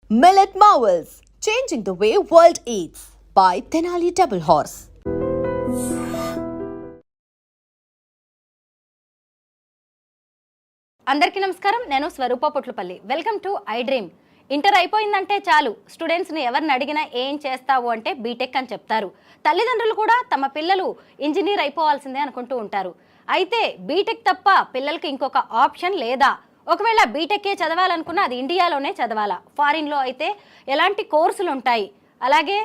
Millet Marvels, changing the way world eats by Tenali Double Horse. అందరికీ నమస్కారం. నేను Swaroopa Potlapalli. Welcome to I dream. Inter అయిపోయిందంటే చాలు స్టూడెంట్స్ని ఎవరిని అడిగినా ఏం చేస్తావు అంటే బీటెక్ అని చెప్తారు. తల్లిదండ్రులు కూడా తమ పిల్లలు ఇంజనీర్ అయిపోవాల్సిందే అనుకుంటూ ఉంటారు. అయితే బీటెక్ తప్ప పిల్లలకి ఇంకొక ఆప్షన్ లేదా? ఒకవేళ బీటెక్కే చదవాలనుకున్నా అది ఇండియాలోనే చదవాలా? ఫారిన్లో అయితే ఎలాంటి కోర్సులు ఉంటాయి? అలాగే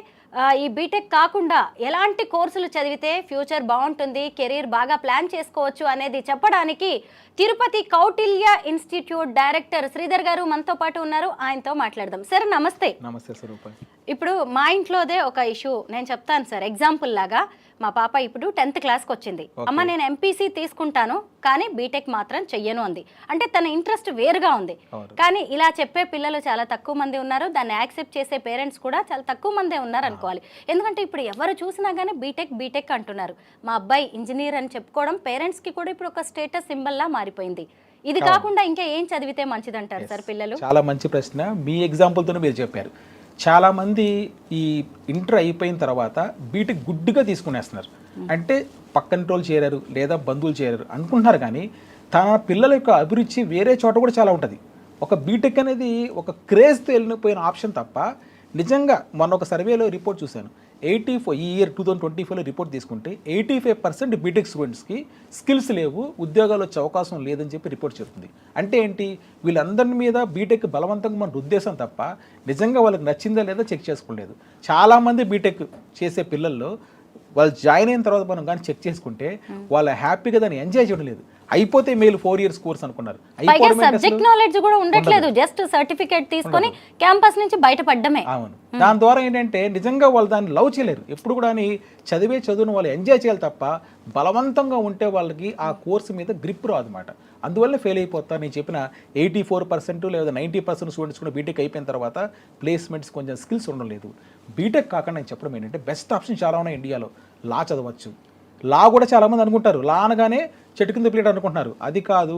ఈ బీటెక్ కాకుండా ఎలాంటి కోర్సులు చదివితే ఫ్యూచర్ బాగుంటుంది, కెరీర్ బాగా ప్లాన్ చేసుకోవచ్చు అనేది చెప్పడానికి తిరుపతి కౌటిల్య ఇన్స్టిట్యూట్ డైరెక్టర్ శ్రీధర్ గారు మనతో పాటు ఉన్నారు. ఆయనతో మాట్లాడదాం. సార్ నమస్తే. నమస్తే స్వరూప. ఇప్పుడు మా ఇంట్లోదే ఒక ఇష్యూ నేను చెప్తాను సార్. ఎగ్జాంపుల్ లాగా మా పాప ఇప్పుడు 10th క్లాస్కి వచ్చింది. అమ్మ నేను ఎంపీసీ తీసుకుంటాను కానీ బీటెక్ మాత్రం చెయ్యను అంది. అంటే తన ఇంట్రెస్ట్ వేరుగా ఉంది. కానీ ఇలా చెప్పే పిల్లలు చాలా తక్కువ మంది ఉన్నారు. దాన్ని యాక్సెప్ట్ చేసే పేరెంట్స్ కూడా చాలా తక్కువ మందే ఉన్నారు అనుకోవాలి. ఎందుకంటే ఇప్పుడు ఎవరు చూసినా కానీ బీటెక్ బీటెక్ అంటున్నారు. మా అబ్బాయి ఇంజనీర్ అని చెప్పుకోవడం పేరెంట్స్కి కూడా ఇప్పుడు ఒక స్టేటస్ సింబల్లా మారిపోయింది. ఇది కాకుండా ఇంకా ఏం చదివితే మంచిదంటారు సార్ పిల్లలు? చాలా మంచి ప్రశ్న. మీ ఎగ్జాంపుల్తోనే మీరు చెప్పారు. చాలామంది ఈ ఇంటర్ అయిపోయిన తర్వాత బీటెక్ గుడ్డుగా తీసుకునేస్తున్నారు. అంటే పక్కన చేరారు లేదా బంధువులు చేరారు అనుకుంటున్నారు, కానీ తన పిల్లల యొక్క అభిరుచి వేరే చోట కూడా చాలా ఉంటుంది. ఒక బీటెక్ అనేది ఒక క్రేజ్తో వెళ్ళిపోయిన ఆప్షన్ తప్ప నిజంగా మొన్న ఒక సర్వేలో రిపోర్ట్ చూశాను. 84 ఈ ఇయర్ 2024లో రిపోర్ట్ తీసుకుంటే 85% బీటెక్ స్టూడెంట్స్కి స్కిల్స్ లేవు, ఉద్యోగాలు వచ్చే అవకాశం లేదని చెప్పి రిపోర్ట్ చెప్తుంది. అంటే ఏంటి? వీళ్ళందరి మీద బీటెక్ బలవంతంగా మన ఉద్దేశం తప్ప నిజంగా వాళ్ళకి నచ్చిందా లేదా చెక్ చేసుకోలేదు. చాలామంది బీటెక్ చేసే పిల్లల్లో వాళ్ళు జాయిన్ అయిన తర్వాత మనం కానీ చెక్ చేసుకుంటే వాళ్ళు హ్యాపీగా దాన్ని ఎంజాయ్ చేయడం లేదు. అయిపోతే మేలు 4 years కోర్స్ అనుకున్నారు. సబ్జెక్ట్ నాలెడ్జ్ కూడా ఉండట్లేదు. జస్ట్ సర్టిఫికేట్ తీసుకొని క్యాంపస్ నుంచి బయటపడడమే. అవును. దాని ద్వారా ఏంటంటే నిజంగా వాళ్ళు దాన్ని లవ్ చేయలేరు. ఎప్పుడు కూడా చదివే చదువును వాళ్ళు ఎంజాయ్ చేయాలి తప్ప బలవంతంగా ఉంటే వాళ్ళకి ఆ కోర్సు మీద గ్రిప్ రాదు అనమాట. అందువల్ల ఫెయిల్ అయిపోతారు. నేను చెప్పిన 84% లేదా 90% స్టూడెంట్స్ కూడా బీటెక్ అయిపోయిన తర్వాత ప్లేస్మెంట్స్ కొంచెం స్కిల్స్ ఉండలేదు. బీటెక్ కాకుండా నేను చెప్పడం ఏంటంటే బెస్ట్ ఆప్షన్ చాలా ఉన్నాయి ఇండియాలో. లా చదవచ్చు. లా కూడా చాలామంది అనుకుంటారు లా అనగానే చెట్టు కింద ప్లేట్ అనుకుంటున్నారు. అది కాదు.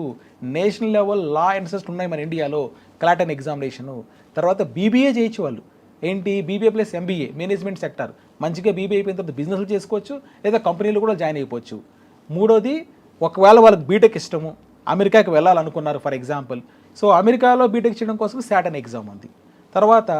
నేషనల్ లెవెల్ లా ఇన్స్టిట్యూట్స్ ఉన్నాయి మన ఇండియాలో. క్లాటన్ ఎగ్జామినేషను, తర్వాత బీబీఏ చేయొచ్చు వాళ్ళు. ఏంటి? BBA plus MBA management sector. మంచిగా బీబీఏ అయిపోయిన తర్వాత బిజినెస్లు చేసుకోవచ్చు లేదా కంపెనీలు కూడా జాయిన్ అయిపోవచ్చు. మూడోది, ఒకవేళ వాళ్ళకి బీటెక్ ఇష్టము, అమెరికాకి వెళ్ళాలనుకున్నారు ఫర్ ఎగ్జాంపుల్, సో అమెరికాలో బీటెక్ చేయడం కోసం సాటన్ ఎగ్జామ్ ఉంది. తర్వాత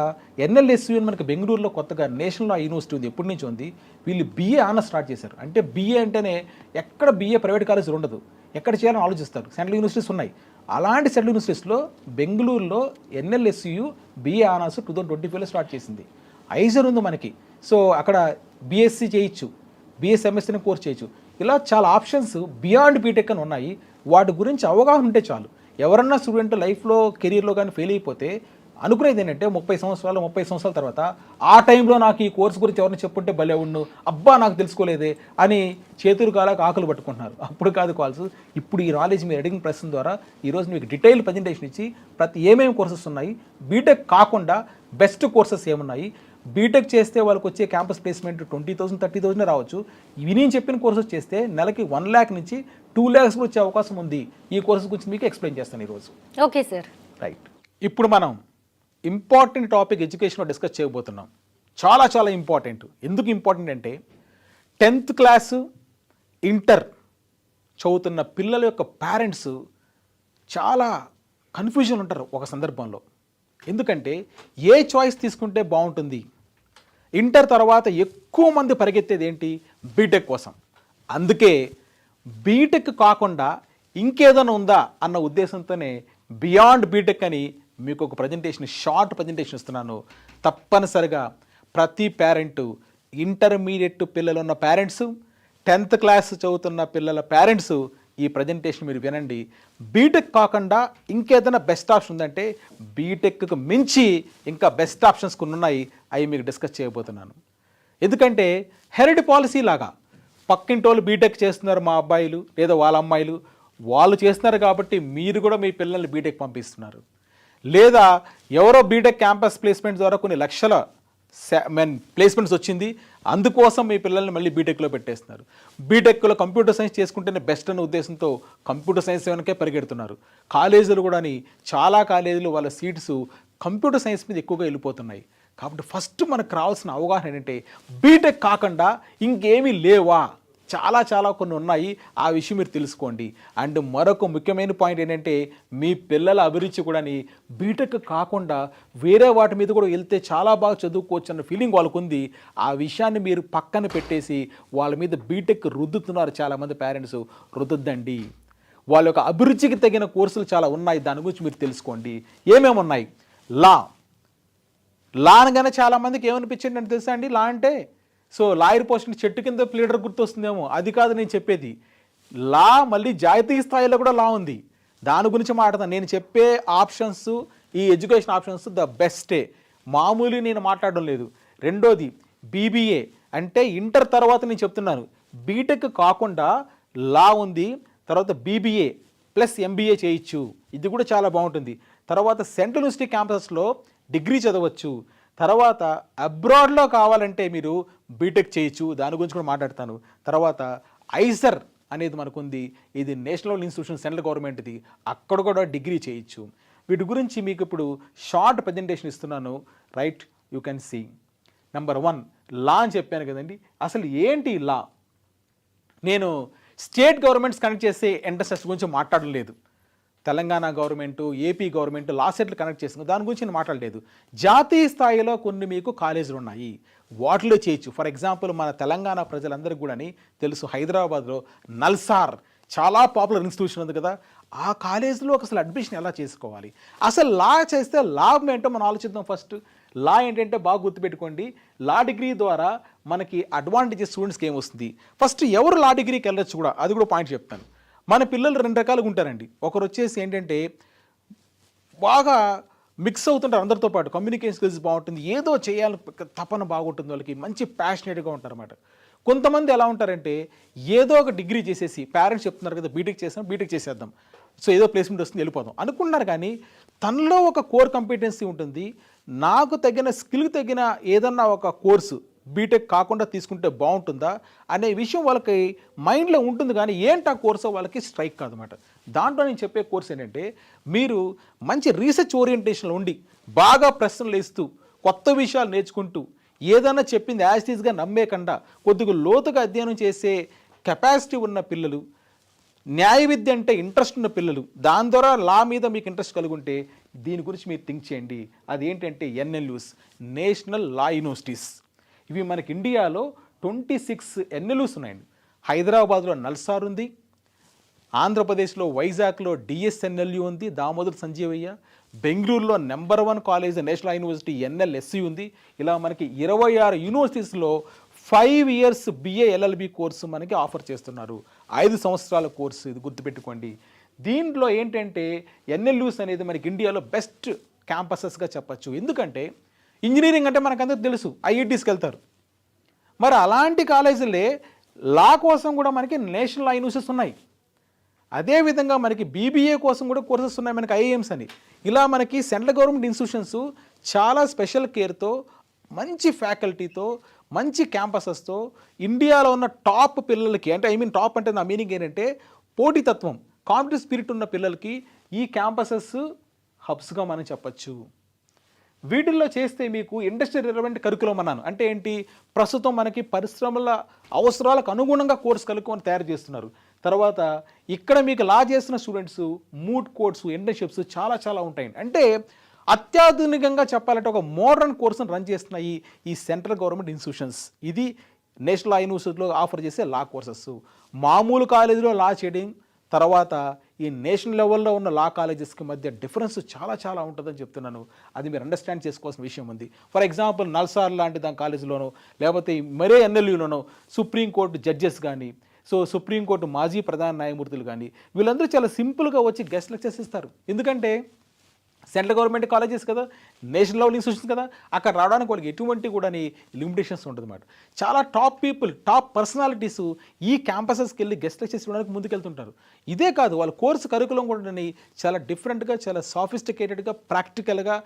ఎన్ఎల్ఎస్యు అని మనకి బెంగళూరులో కొత్తగా నేషనల్ లా యూనివర్సిటీ ఉంది, ఎప్పటి నుంచి ఉంది. వీళ్ళు బీఏ ఆనర్స్ స్టార్ట్ చేశారు. అంటే బీఏ అంటేనే ఎక్కడ బీఏ ప్రైవేట్ కాలేజీలు ఉండదు, ఎక్కడ చేయాలని ఆలోచిస్తారు. సెంట్రల్ యూనివర్సిటీస్ ఉన్నాయి. అలాంటి సెంట్రల్ యూనివర్సిటీస్లో బెంగళూరులో ఎన్ఎల్ఎస్యు బీఏ ఆనర్స్ 2025లో స్టార్ట్ చేసింది. ఐజర్ ఉంది మనకి. సో అక్కడ బీఎస్సీ చేయొచ్చు, బీఎస్ఎంఎస్సీ కోర్స్ చేయొచ్చు. ఇలా చాలా ఆప్షన్స్ బియాండ్ బీటెక్ అని ఉన్నాయి. వాటి గురించి అవగాహన ఉంటే చాలు. ఎవరన్నా స్టూడెంట్ లైఫ్లో కెరీర్లో కానీ ఫెయిల్ అయిపోతే అనుకునేది ఏంటంటే 30 సంవత్సరాల తర్వాత ఆ టైంలో నాకు ఈ కోర్సు గురించి ఎవరిని చెప్పుంటే భలే ఉండు, అబ్బా నాకు తెలుసుకోలేదే అని చేతులు కాలాక ఆకులు పట్టుకుంటున్నారు. అప్పుడు కాదు కాల్స్. ఇప్పుడు ఈ నాలెడ్జ్ మీరు అడిగిన ప్రశ్న ద్వారా ఈరోజు మీకు డీటెయిల్ ప్రజెంటేషన్ ఇచ్చి ఏమేమి కోర్సెస్ ఉన్నాయి, బీటెక్ కాకుండా బెస్ట్ కోర్సెస్ ఏమున్నాయి, బీటెక్ చేస్తే వాళ్ళకి వచ్చే క్యాంపస్ ప్లేస్మెంట్ 20,000 30,000 రావచ్చు. ఇవి నేను చెప్పిన కోర్సెస్ చేస్తే నెలకి 1 lakh నుంచి 2 lakhs వచ్చే అవకాశం ఉంది. ఈ కోర్సెస్ గురించి మీకు ఎక్స్ప్లెయిన్ చేస్తాను ఈరోజు. Okay sir. రైట్. ఇప్పుడు మనం ఇంపార్టెంట్ టాపిక్ ఎడ్యుకేషన్లో డిస్కస్ చేయబోతున్నాం. చాలా చాలా ఇంపార్టెంట్. ఎందుకు ఇంపార్టెంట్ అంటే 10th క్లాసు ఇంటర్ చదువుతున్న పిల్లల యొక్క పేరెంట్స్ చాలా కన్ఫ్యూజన్ ఉంటారు ఒక సందర్భంలో. ఎందుకంటే ఏ చాయిస్ తీసుకుంటే బాగుంటుంది. ఇంటర్ తర్వాత ఎక్కువ మంది పరిగెత్తేది ఏంటి? బీటెక్ కోసం. అందుకే బీటెక్ కాకుండా ఇంకేదైనా ఉందా అన్న ఉద్దేశంతోనే బియాండ్ బీటెక్ అని మీకు ఒక ప్రజెంటేషన్, షార్ట్ ప్రజెంటేషన్ ఇస్తున్నాను. తప్పనిసరిగా ప్రతి పేరెంటు, ఇంటర్మీడియట్ పిల్లలు ఉన్న పేరెంట్స్, 10th క్లాస్ చదువుతున్న పిల్లల పేరెంట్స్ ఈ ప్రజెంటేషన్ మీరు వినండి. బీటెక్ కాకుండా ఇంకేదైనా బెస్ట్ ఆప్షన్ ఉందంటే బీటెక్కు మించి ఇంకా బెస్ట్ ఆప్షన్స్ కొన్ని ఉన్నాయి. అవి మీకు డిస్కస్ చేయబోతున్నాను. ఎందుకంటే హెరిడ్ పాలసీ లాగా పక్కింటోళ్ళు బీటెక్ చేస్తున్నారు, మా అబ్బాయిలు లేదా వాళ్ళ అమ్మాయిలు వాళ్ళు చేస్తున్నారు కాబట్టి మీరు కూడా మీ పిల్లల్ని బీటెక్ పంపిస్తున్నారు. లేదా ఎవరో బీటెక్ క్యాంపస్ ప్లేస్మెంట్ ద్వారా కొన్ని లక్షల ప్లేస్మెంట్స్ వచ్చింది, అందుకోసం మీ పిల్లల్ని మళ్ళీ బీటెక్లో పెట్టేస్తున్నారు. బీటెక్లో కంప్యూటర్ సైన్స్ చేసుకుంటేనే బెస్ట్ అనే ఉద్దేశంతో కంప్యూటర్ సైన్స్ వెనకే పరిగెడుతున్నారు. కాలేజీలు కూడా చాలా కాలేజీలు వాళ్ళ సీట్స్ కంప్యూటర్ సైన్స్ మీద ఎక్కువగా వెళ్ళిపోతున్నాయి. కాబట్టి ఫస్ట్ మనకు రావాల్సిన అవగాహన ఏంటంటే బీటెక్ కాకుండా ఇంకేమీ లేవా, చాలా చాలా కొన్ని ఉన్నాయి. ఆ విషయం మీరు తెలుసుకోండి. అండ్ మరొక ముఖ్యమైన పాయింట్ ఏంటంటే మీ పిల్లల అభిరుచి కూడా బీటెక్ కాకుండా వేరే వాటి మీద కూడా వెళ్తే చాలా బాగా చదువుకోవచ్చు అన్న ఫీలింగ్ వాళ్ళకు ఉంది. ఆ విషయాన్ని మీరు పక్కన పెట్టేసి వాళ్ళ మీద బీటెక్ రుద్దుతున్నారు చాలామంది పేరెంట్స్. రుద్దద్దండి. వాళ్ళ యొక్క అభిరుచికి తగిన కోర్సులు చాలా ఉన్నాయి. దాని గురించి మీరు తెలుసుకోండి. ఏమేమి ఉన్నాయి? లా అనగానే చాలామందికి ఏమనిపించింది అంటే తెలుసా అండి, లా అంటే సో లాయర్ పోస్ట్ చెట్టు కింద ప్లీడర్ గుర్తొస్తుందేమో. అది కాదు నేను చెప్పేది. లా మళ్ళీ జాతీయ స్థాయిలో కూడా లా ఉంది. దాని గురించి మాట్లాడతాను. నేను చెప్పే ఆప్షన్స్, ఈ ఎడ్యుకేషన్ ఆప్షన్స్ ద బెస్టే, మామూలు నేను మాట్లాడడం లేదు. రెండోది బీబీఏ అంటే ఇంటర్ తర్వాత నేను చెప్తున్నాను. బీటెక్ కాకుండా లా ఉంది. తర్వాత బీబీఏ ప్లస్ ఎంబీఏ చేయొచ్చు. ఇది కూడా చాలా బాగుంటుంది. తర్వాత సెంట్రల్ యూనివర్సిటీ క్యాంపసెస్లో డిగ్రీ చదవచ్చు. తర్వాత అబ్రాడ్లో కావాలంటే మీరు బీటెక్ చేయొచ్చు. దాని గురించి కూడా మాట్లాడతాను. తర్వాత ఐసర్ అనేది మనకుంది. ఇది నేషనల్ ఇన్స్టిట్యూషన్, సెంట్రల్ గవర్నమెంట్ది. అక్కడ కూడా డిగ్రీ చేయొచ్చు. వీటి గురించి మీకు ఇప్పుడు షార్ట్ ప్రజెంటేషన్ ఇస్తున్నాను. Right, you can see. Number 1 law అని చెప్పాను కదండి. అసలు ఏంటి లా? నేను స్టేట్ గవర్నమెంట్స్ కనెక్ట్ చేసే ఎంట్రన్స్ గురించి మాట్లాడలేదు. Telangana government, AP government law సెట్లు కనెక్ట్ చేస్తుంది, దాని గురించి నేను మాట్లాడలేదు. జాతీయ స్థాయిలో కొన్ని మీకు కాలేజీలు ఉన్నాయి, వాటిలో చేయొచ్చు. ఫర్ ఎగ్జాంపుల్ మన తెలంగాణ ప్రజలందరికీ కూడా తెలుసు, హైదరాబాద్లో నల్సార్ చాలా పాపులర్ ఇన్స్టిట్యూషన్ ఉంది కదా. ఆ కాలేజీలో అసలు అడ్మిషన్ ఎలా చేసుకోవాలి, అసలు లా చేస్తే లాభం ఏంటో మనం ఆలోచిద్దాం. ఫస్ట్ లా ఏంటంటే బాగా గుర్తుపెట్టుకోండి. లా డిగ్రీ ద్వారా మనకి అడ్వాంటేజెస్ స్టూడెంట్స్కి ఏమొస్తుంది. ఫస్ట్ ఎవరు లా డిగ్రీకి వెళ్ళొచ్చు కూడా, అది కూడా పాయింట్ చెప్తాను. మన పిల్లలు 2 రకాలుగా ఉంటారండి. ఒకరు వచ్చేసి ఏంటంటే బాగా మిక్స్ అవుతుంటారు అందరితో పాటు, కమ్యూనికేషన్ స్కిల్స్ బాగుంటుంది, ఏదో చేయాలని తపన బాగుంటుంది, వాళ్ళకి మంచి ప్యాషనేట్గా ఉంటారన్నమాట. కొంతమంది ఎలా ఉంటారంటే ఏదో ఒక డిగ్రీ చేసేసి, పేరెంట్స్ చెప్తున్నారు కదా బీటెక్ చేసాం, బీటెక్ చేసేద్దాం, సో ఏదో ప్లేస్మెంట్ వస్తుంది వెళ్ళిపోదాం అనుకున్నారు. కానీ తనలో ఒక కోర్ కంపిటెన్సీ ఉంటుంది. నాకు తగిన స్కిల్ తగిన ఏదన్నా ఒక కోర్సు బీటెక్ కాకుండా తీసుకుంటే బాగుంటుందా అనే విషయం వాళ్ళకి మైండ్లో ఉంటుంది. కానీ ఏంటి ఆ కోర్సు వాళ్ళకి స్ట్రైక్ కాదన్నమాట. దాంట్లో నేను చెప్పే కోర్స్ ఏంటంటే మీరు మంచి రీసెర్చ్ ఓరియంటేషన్లో ఉండి బాగా ప్రశ్నలు వేస్తూ కొత్త విషయాలు నేర్చుకుంటూ ఏదైనా చెప్పింది యాజ్ ఇట్ ఈస్గా నమ్మేకుండా కొద్దిగా లోతుగా అధ్యయనం చేసే కెపాసిటీ ఉన్న పిల్లలు, న్యాయ విద్య అంటే ఇంట్రెస్ట్ ఉన్న పిల్లలు, దాని ద్వారా లా మీద మీకు ఇంట్రెస్ట్ కలిగి ఉంటే దీని గురించి మీరు థింక్ చేయండి. అదేంటంటే ఎన్ఎల్యూస్, నేషనల్ లా యూనివర్సిటీస్. ఇవి మనకి ఇండియాలో 26 ఎన్ఎల్యూస్ ఉన్నాయండి. హైదరాబాద్లో నల్సార్ ఉంది, ఆంధ్రప్రదేశ్లో వైజాగ్లో డిఎస్ఎన్ఎల్యూ ఉంది, దామోదర్ సంజీవయ్య, బెంగళూరులో నెంబర్ 1 కాలేజ్ నేషనల్ యూనివర్సిటీ ఎన్ఎల్ఎస్సి ఉంది. ఇలా మనకి 26 యూనివర్సిటీస్లో 5 ఇయర్స్ బిఏ ఎల్ఎల్బి కోర్సు మనకి ఆఫర్ చేస్తున్నారు. 5 సంవత్సరాల కోర్సు, ఇది గుర్తుపెట్టుకోండి. దీంట్లో ఏంటంటే ఎన్ఎల్యూస్ అనేది మనకి ఇండియాలో బెస్ట్ క్యాంపసెస్గా చెప్పచ్చు. ఎందుకంటే ఇంజనీరింగ్ అంటే మనకందరికీ తెలుసు, ఐఐటీస్కి వెళ్తారు. మరి అలాంటి కాలేజీలే లా కోసం కూడా మనకి నేషనల్ లా యూనివర్సిటీస్ ఉన్నాయి. అదేవిధంగా మనకి బీబీఏ కోసం కూడా కోర్సెస్ ఉన్నాయి, మనకి ఐఐఎమ్స్ అని. ఇలా మనకి సెంట్రల్ గవర్నమెంట్ ఇన్స్టిట్యూషన్స్ చాలా స్పెషల్ కేర్తో, మంచి ఫ్యాకల్టీతో, మంచి క్యాంపసెస్తో ఇండియాలో ఉన్న టాప్ పిల్లలకి, అంటే టాప్ అంటే నా మీనింగ్ ఏంటంటే పోటీతత్వం, కాంపిటేటివ్ స్పిరిట్ ఉన్న పిల్లలకి ఈ క్యాంపసెస్ హబ్స్గా మనం చెప్పచ్చు. వీటిల్లో చేస్తే మీకు ఇండస్ట్రీ రిలవెంట్ కరికులం అన్నాను. అంటే ఏంటి, ప్రస్తుతం మనకి పరిశ్రమల అవసరాలకు అనుగుణంగా కోర్స్ కలుపుకొని తయారు చేస్తున్నారు. తర్వాత ఇక్కడ మీకు లా చేస్తున్న స్టూడెంట్స్ మూట్ కోర్ట్స్, ఇంటర్న్షిప్స్ చాలా చాలా ఉంటాయండి. అంటే అత్యాధునికంగా చెప్పాలంటే ఒక మోడర్న్ కోర్సును రన్ చేస్తున్నాయి ఈ సెంట్రల్ గవర్నమెంట్ ఇన్స్టిట్యూషన్స్. ఇది నేషనల్ లా యూనివర్సిటీలో ఆఫర్ చేసే లా కోర్సెస్. మామూలు కాలేజీలో లా చేయడం, తర్వాత ఈ నేషనల్ లెవెల్లో ఉన్న లా కాలేజెస్కి మధ్య డిఫరెన్స్ చాలా చాలా ఉంటుందని చెప్తున్నాను. అది మీరు అండర్స్టాండ్ చేసుకోవాల్సిన విషయం ఉంది. ఫర్ ఎగ్జాంపుల్ నల్సార్ లాంటి దాని కాలేజీలోనో, లేకపోతే మరే ఎన్ఎల్యూలోనో సుప్రీంకోర్టు జడ్జెస్ కానీ, సుప్రీంకోర్టు మాజీ ప్రధాన న్యాయమూర్తులు కానీ, వీళ్ళందరూ చాలా సింపుల్గా వచ్చి గెస్ట్ లెక్చర్స్ ఇస్తారు. ఎందుకంటే సెంట్రల్ గవర్నమెంట్ కాలేజెస్ కదా, నేషనల్ లెవెల్ ఇన్స్టిట్యూషన్స్ కదా, అక్కడ రావడానికి వాళ్ళకి ఎటువంటి కూడా లిమిటేషన్స్ ఉంటుంది అన్నమాట. చాలా టాప్ పీపుల్, టాప్ పర్సనాలిటీస్ ఈ క్యాంపసెస్కి వెళ్ళి గెస్ట్ లెక్చర్స్ ఇవ్వడానికి ముందుకెళ్తుంటారు. ఇదే కాదు, వాళ్ళ కోర్సు కరికులం కూడా చాలా డిఫరెంట్గా, చాలా సాఫిస్టికేటెడ్గా, ప్రాక్టికల్గా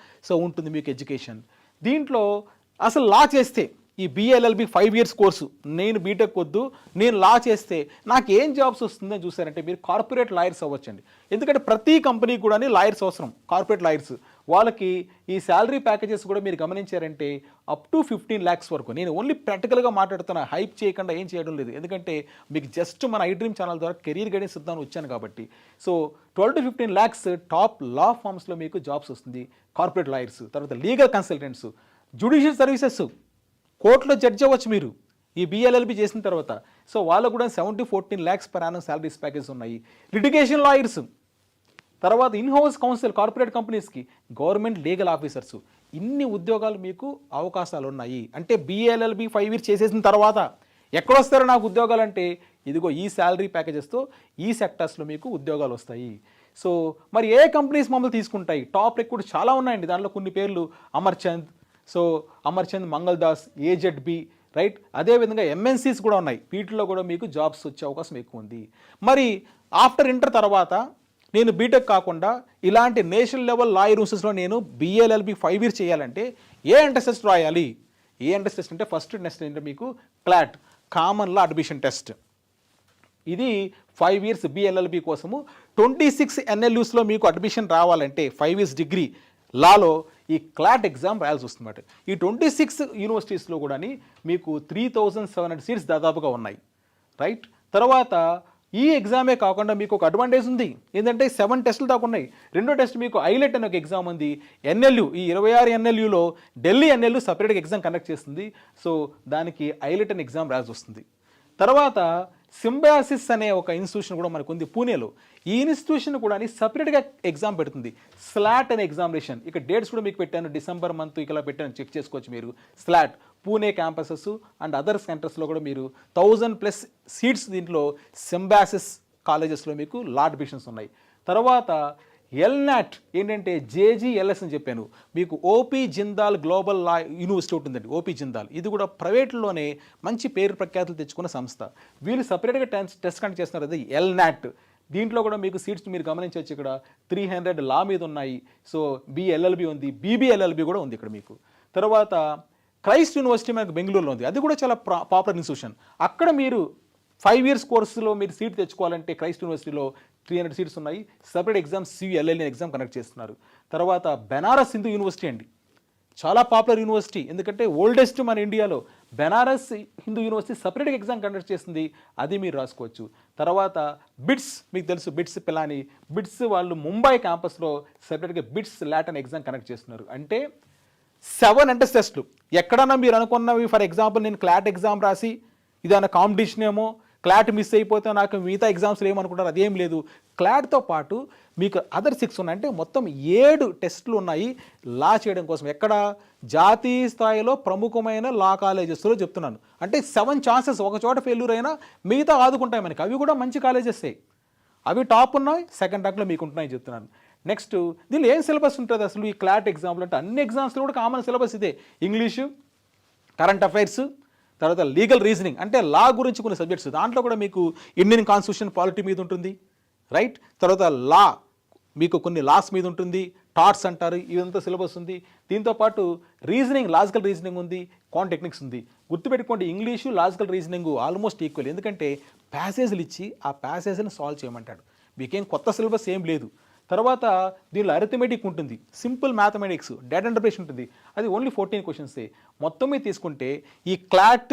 ఉంటుంది మీకు ఎడ్యుకేషన్. దీంట్లో అసలు లా చేస్తే ఈ బిఏఎల్ఎల్బి 5 ఇయర్స్ కోర్సు, నేను బీటెక్ వద్దు, నేను లా చేస్తే నాకు ఏం జాబ్స్ వస్తుందని చూసారంటే మీరు కార్పొరేట్ లాయర్స్ అవ్వచ్చండి. ఎందుకంటే ప్రతి కంపెనీ కూడా లాయర్స్ అవసరం, కార్పొరేట్ లాయర్స్. వాళ్ళకి ఈ శాలరీ ప్యాకేజెస్ కూడా మీరు గమనించారంటే అప్ టు 15 lakhs వరకు. నేను ఓన్లీ ప్రాక్టికల్గా మాట్లాడుతున్నా, హైప్ చేయకుండా ఏం చేయడం లేదు. ఎందుకంటే మీకు జస్ట్ మన ఐడ్రీమ్ ఛానల్ ద్వారా కెరీర్ గైడెన్స్ ఇద్దామని వచ్చాను కాబట్టి. సో 12 to 15 lakhs టాప్ లా ఫార్మ్స్లో మీకు జాబ్స్ వస్తుంది. కార్పొరేట్ లాయర్స్, తర్వాత లీగల్ కన్సల్టెంట్స్, జ్యుడిషియల్ సర్వీసెస్, కోర్టులో జడ్జి అవ్వచ్చు మీరు ఈ BLLB చేసిన తర్వాత. సో వాళ్ళకు కూడా 7 to 14 lakhs per annum salaries package ఉన్నాయి. లిటిగేషన్ లాయర్స్, తర్వాత ఇన్హౌస్ కౌన్సిల్, కార్పొరేట్ కంపెనీస్కి, గవర్నమెంట్ లీగల్ ఆఫీసర్స్, ఇన్ని ఉద్యోగాలు మీకు అవకాశాలు ఉన్నాయి. అంటే BLLB 5 years చేసేసిన తర్వాత ఎక్కడొస్తారో నాకు ఉద్యోగాలు అంటే ఇదిగో ఈ శాలరీ ప్యాకేజెస్తో ఈ సెక్టర్స్లో మీకు ఉద్యోగాలు వస్తాయి. సో మరి ఏ కంపెనీస్ మమ్మల్ని తీసుకుంటాయి? టాప్ రిక్రూట్ చాలా ఉన్నాయండి. దాంట్లో కొన్ని పేర్లు అమర్చంద్, మంగళ్ దాస్, AZB, రైట్. అదేవిధంగా MNCs కూడా ఉన్నాయి. వీటిలో కూడా మీకు జాబ్స్ వచ్చే అవకాశం ఎక్కువ ఉంది. మరి ఆఫ్టర్ ఇంటర్ తర్వాత నేను బీటెక్ కాకుండా ఇలాంటి నేషనల్ లెవెల్ లా యూనివర్సిటీస్లో నేను BLLB 5 years చేయాలంటే ఏ ఎంట్రన్స్ టెస్ట్ రాయాలి? ఏ ఎంట్రన్స్ టెస్ట్ అంటే ఫస్ట్ టెస్ట్ అంటే మీకు CLAT, కామన్ లా అడ్మిషన్ టెస్ట్. ఇది 5 years BLLB కోసము. 26 NLUsలో మీకు అడ్మిషన్ రావాలంటే 5 years డిగ్రీ లాలో ఈ CLAT ఎగ్జామ్ రాయాల్సి వస్తుందన్నమాట. ఈ 26 యూనివర్సిటీస్లో కూడా మీకు 3700 సీట్స్ దాదాపుగా ఉన్నాయి, రైట్. తర్వాత ఈ ఎగ్జామే కాకుండా మీకు ఒక అడ్వాంటేజ్ ఉంది. ఏంటంటే 7 టెస్టులు దాకా ఉన్నాయి. రెండో టెస్ట్ మీకు ఐలెట్ అనే ఒక ఎగ్జామ్ ఉంది. NLU, ఈ 26 NLUలో ఢిల్లీ NLU సపరేట్గా ఎగ్జామ్ కండక్ట్ చేస్తుంది. సో దానికి ఐలెట్ అనే ఎగ్జామ్ రాయాల్సి వస్తుంది. తర్వాత సింబయాసిస్ అనే ఒక ఇన్స్టిట్యూషన్ కూడా మనకు ఉంది పూణేలో. ఈ ఇన్స్టిట్యూషన్ కూడా సపరేట్గా ఎగ్జామ్ పెడుతుంది. స్లాట్ అనే ఎగ్జామినేషన్. ఇక డేట్స్ కూడా మీకు పెట్టాను, డిసెంబర్ మంత్ ఇలా పెట్టాను, చెక్ చేసుకోవచ్చు మీరు. Slot Pune campuses and other సెంటర్స్లో కూడా మీరు 1000+ సీట్స్ దీంట్లో సింబయాసిస్ కాలేజెస్లో మీకు లా అడ్మిషన్స్ ఉన్నాయి. తర్వాత LNAT ఏంటంటే JGLS అని చెప్పాను. మీకు OP జిందాల్ గ్లోబల్ లా యూనివర్సిటీ ఉంటుందండి, OP జిందాల్. ఇది కూడా ప్రైవేట్లోనే మంచి పేరు ప్రఖ్యాతులు తెచ్చుకున్న సంస్థ. వీళ్ళు సపరేట్గా టెస్ట్ కండక్ట్ చేస్తున్నారు, అది LNAT. దీంట్లో కూడా మీకు సీట్స్ మీరు గమనించవచ్చు. ఇక్కడ 300 లా మీద ఉన్నాయి. సో BLLB ఉంది, BBLLB కూడా ఉంది ఇక్కడ మీకు. తర్వాత క్రైస్ట్ యూనివర్సిటీ మనకు బెంగళూరులో ఉంది. అది కూడా చాలా పాపులర్ ఇన్స్టిట్యూషన్. అక్కడ మీరు 5 years కోర్సులో మీరు సీట్ తెచ్చుకోవాలంటే క్రైస్ట్ యూనివర్సిటీలో 300 సీట్స్ ఉన్నాయి. Separate exam CULL exam conduct చేస్తున్నారు. తర్వాత బెనారస్ హిందూ యూనివర్సిటీ అండి, చాలా పాపులర్ యూనివర్సిటీ. ఎందుకంటే ఓల్డెస్ట్ మన ఇండియాలో బెనారస్ హిందూ యూనివర్సిటీ సపరేట్గా ఎగ్జామ్ కండక్ట్ చేస్తుంది, అది మీరు రాసుకోవచ్చు. తర్వాత బిట్స్, మీకు తెలుసు బిట్స్ పిలాని, బిట్స్ వాళ్ళు ముంబై క్యాంపస్లో సపరేట్గా బిట్స్ లాట్ అనే ఎగ్జామ్ కండక్ట్ చేస్తున్నారు. అంటే 7 ఎంట్రన్స్ టెస్టులు. ఎక్కడన్నా మీరు అనుకున్నవి, ఫర్ ఎగ్జాంపుల్ నేను CLAT ఎగ్జామ్ రాసి ఇదన్నా కాంపిటీషన్ ఏమో, CLAT మిస్ అయిపోతే నాకు మిగతా ఎగ్జామ్స్లో ఏమనుకుంటారు, అదేం లేదు. CLATతో పాటు మీకు అదర్ 6 ఉన్నాయి. అంటే మొత్తం 7 టెస్టులు ఉన్నాయి లా చేయడం కోసం. ఎక్కడ? జాతీయ స్థాయిలో ప్రముఖమైన లా కాలేజెస్లో చెప్తున్నాను. అంటే 7 ఛాన్సెస్, ఒక చోట ఫెయిల్యూర్ అయినా మిగతా ఆదుకుంటాయి మనకి. అవి కూడా మంచి కాలేజెసే, అవి టాప్ ఉన్నాయి, సెకండ్ ర్యాంక్లో మీకు ఉంటున్నాయి చెప్తున్నాను. నెక్స్ట్ దీనిలో ఏం సిలబస్ ఉంటుంది అసలు ఈ CLAT ఎగ్జామ్లో అంటే? అన్ని ఎగ్జామ్స్లో కూడా కామన్ సిలబస్ ఇదే. ఇంగ్లీషు, కరెంట్ అఫైర్స్, తర్వాత లీగల్ రీజనింగ్ అంటే లా గురించి కొన్ని సబ్జెక్ట్స్. దాంట్లో కూడా మీకు ఇండియన్ కాన్స్టిట్యూషన్ పాలిటీ మీద ఉంటుంది, రైట్. తర్వాత లా మీకు కొన్ని లాస్ మీద ఉంటుంది, టాట్స్ అంటారు, ఇదంతా సిలబస్ ఉంది. దీంతోపాటు రీజనింగ్, లాజికల్ రీజనింగ్ ఉంది, క్వాంట్ టెక్నిక్స్ ఉంది. గుర్తుపెట్టుకోండి, English, logical reasoning almost equal. ఎందుకంటే ప్యాసేజ్లు ఇచ్చి ఆ ప్యాసేజ్ని సాల్వ్ చేయమంటాడు. మీకేం కొత్త సిలబస్ ఏం లేదు. తర్వాత దీనిలో అరిథమెటిక్ ఉంటుంది, సింపుల్ మ్యాథమెటిక్స్, డేటా ఇంటర్ప్రిటేషన్ ఉంటుంది. అది ఓన్లీ 14 క్వశ్చన్సే. మొత్తం మీద తీసుకుంటే ఈ CLAT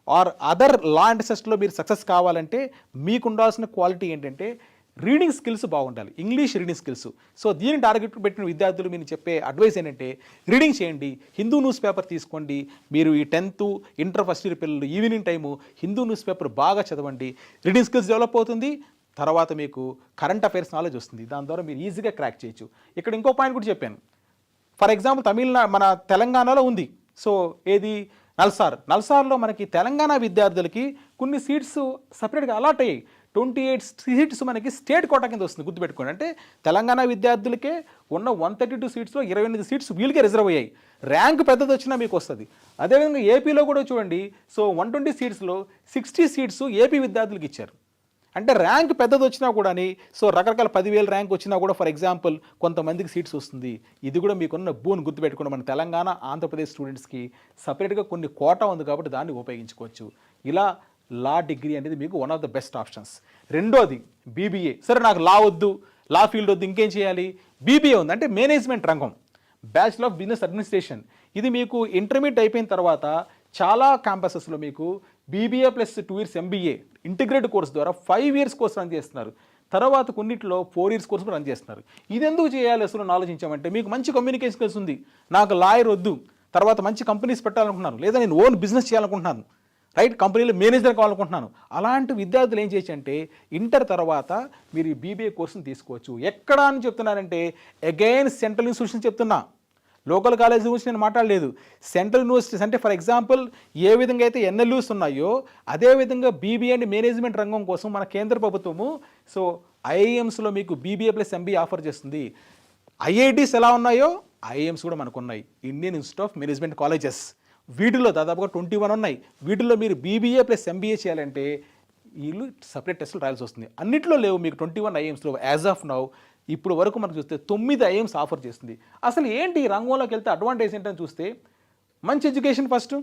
or other law and టెస్ట్లో మీరు సక్సెస్ కావాలంటే మీకు ఉండాల్సిన క్వాలిటీ ఏంటంటే రీడింగ్ స్కిల్స్ బాగుండాలి, ఇంగ్లీష్ రీడింగ్ స్కిల్స్. సో దీన్ని టార్గెట్ పెట్టిన విద్యార్థులు మీరు చెప్పే అడ్వైస్ ఏంటంటే రీడింగ్ చేయండి, హిందూ న్యూస్ పేపర్ తీసుకోండి. మీరు ఈ 10th ఇంటర్ ఫస్ట్ ఇయర్ పిల్లలు evening time Hindu news paper బాగా చదవండి, రీడింగ్ స్కిల్స్ డెవలప్ అవుతుంది. తర్వాత మీకు కరెంట్ అఫైర్స్ నాలెడ్జ్ వస్తుంది, దాని ద్వారా మీరు ఈజీగా క్రాక్ చేయొచ్చు. ఇక్కడ ఇంకో పాయింట్ కూడా చెప్పాను. ఫర్ ఎగ్జాంపుల్ మన తెలంగాణలో ఉంది. సో ఏది? నల్సార్లో మనకి తెలంగాణ విద్యార్థులకి కొన్ని సీట్స్ సపరేట్గా అలాట్ అయ్యాయి. 28 సీట్స్ మనకి స్టేట్ కోటా కింద వస్తుంది, గుర్తుపెట్టుకోండి. అంటే తెలంగాణ విద్యార్థులకే ఉన్న 132 సీట్స్లో 28 సీట్స్ వీళ్ళకే రిజర్వ్ అయ్యాయి. ర్యాంక్ పెద్దది వచ్చినా మీకు వస్తుంది. అదేవిధంగా ఏపీలో కూడా చూడండి. సో 120 సీట్స్లో 60 సీట్స్ ఏపీ విద్యార్థులకు ఇచ్చారు. అంటే ర్యాంక్ పెద్దది వచ్చినా కూడా, సో రకరకాల 10,000 ర్యాంక్ వచ్చినా కూడా ఫర్ ఎగ్జాంపుల్ కొంతమందికి సీట్స్ వస్తుంది. ఇది కూడా మీకున్న బూన్ గుర్తుపెట్టుకోండి. మన తెలంగాణ, ఆంధ్రప్రదేశ్ స్టూడెంట్స్కి సపరేట్గా కొన్ని కోటా ఉంది కాబట్టి దాన్ని ఉపయోగించుకోవచ్చు. ఇలా లా డిగ్రీ అనేది మీకు one of the best options. రెండోది BBA. సరే నాకు లా వద్దు, లా ఫీల్డ్ వద్దు, ఇంకేం చేయాలి? BBA ఉంది, అంటే మేనేజ్మెంట్ రంగం. Bachelor of business administration. ఇది మీకు ఇంటర్మీడియట్ అయిపోయిన తర్వాత చాలా క్యాంపసెస్లో మీకు BBA plus 2 years MBA integrated course ద్వారా 5 years కోర్స్ రన్ చేస్తున్నారు. తర్వాత కొన్నిట్లో 4 years కోర్స్ రన్ చేస్తున్నారు. ఇది ఎందుకు చేయాలి అసలు ఆలోచించామంటే, మీకు మంచి కమ్యూనికేషన్ స్కిల్స్ ఉంది, నాకు లాయర్ వద్దు, తర్వాత మంచి కంపెనీస్ పెట్టాలనుకుంటున్నాను, లేదా నేను ఓన్ బిజినెస్ చేయాలనుకుంటున్నాను, రైట్, కంపెనీలో మేనేజర్ కావాలనుకుంటున్నాను, అలాంటి విద్యార్థులు ఏం చేయొచ్చు అంటే ఇంటర్ తర్వాత మీరు ఈ బీబీఏ కోర్సును తీసుకోవచ్చు. ఎక్కడ అని చెప్తున్నారంటే అగైన్ సెంట్రల్ ఇన్స్టిట్యూషన్ చెప్తున్నా, లోకల్ కాలేజ్ గురించి నేను మాట్లాడలేదు. సెంట్రల్ యూనివర్సిటీస్ అంటే ఫర్ ఎగ్జాంపుల్ ఏ విధంగా అయితే ఎన్ఎల్యూస్ ఉన్నాయో అదేవిధంగా బీబీఏ అండ్ మేనేజ్మెంట్ రంగం కోసం మన కేంద్ర ప్రభుత్వము సో ఐఐఎమ్స్లో మీకు బీబీఏ ప్లస్ MBA ఆఫర్ చేస్తుంది. ఐఐటీస్ ఎలా ఉన్నాయో ఐఐఎమ్స్ కూడా మనకు ఉన్నాయి, Indian institute of management colleges. వీటిల్లో దాదాపుగా 21 ఉన్నాయి. వీటిల్లో మీరు బీబీఏ ప్లస్ MBA చేయాలంటే వీళ్ళు సపరేట్ టెస్టులు రాయాల్సి వస్తుంది. అన్నిట్లో లేవు మీకు 21 ఐఐఎమ్స్లో యాజ్ ఆఫ్ నౌ. ఇప్పుడు వరకు మనకు చూస్తే 9 ఐఐఎమ్స్ ఆఫర్ చేస్తుంది. అసలు ఏంటి ఈ రంగంలోకి వెళ్తే అడ్వాంటేజ్ ఏంటని చూస్తే మంచి education first.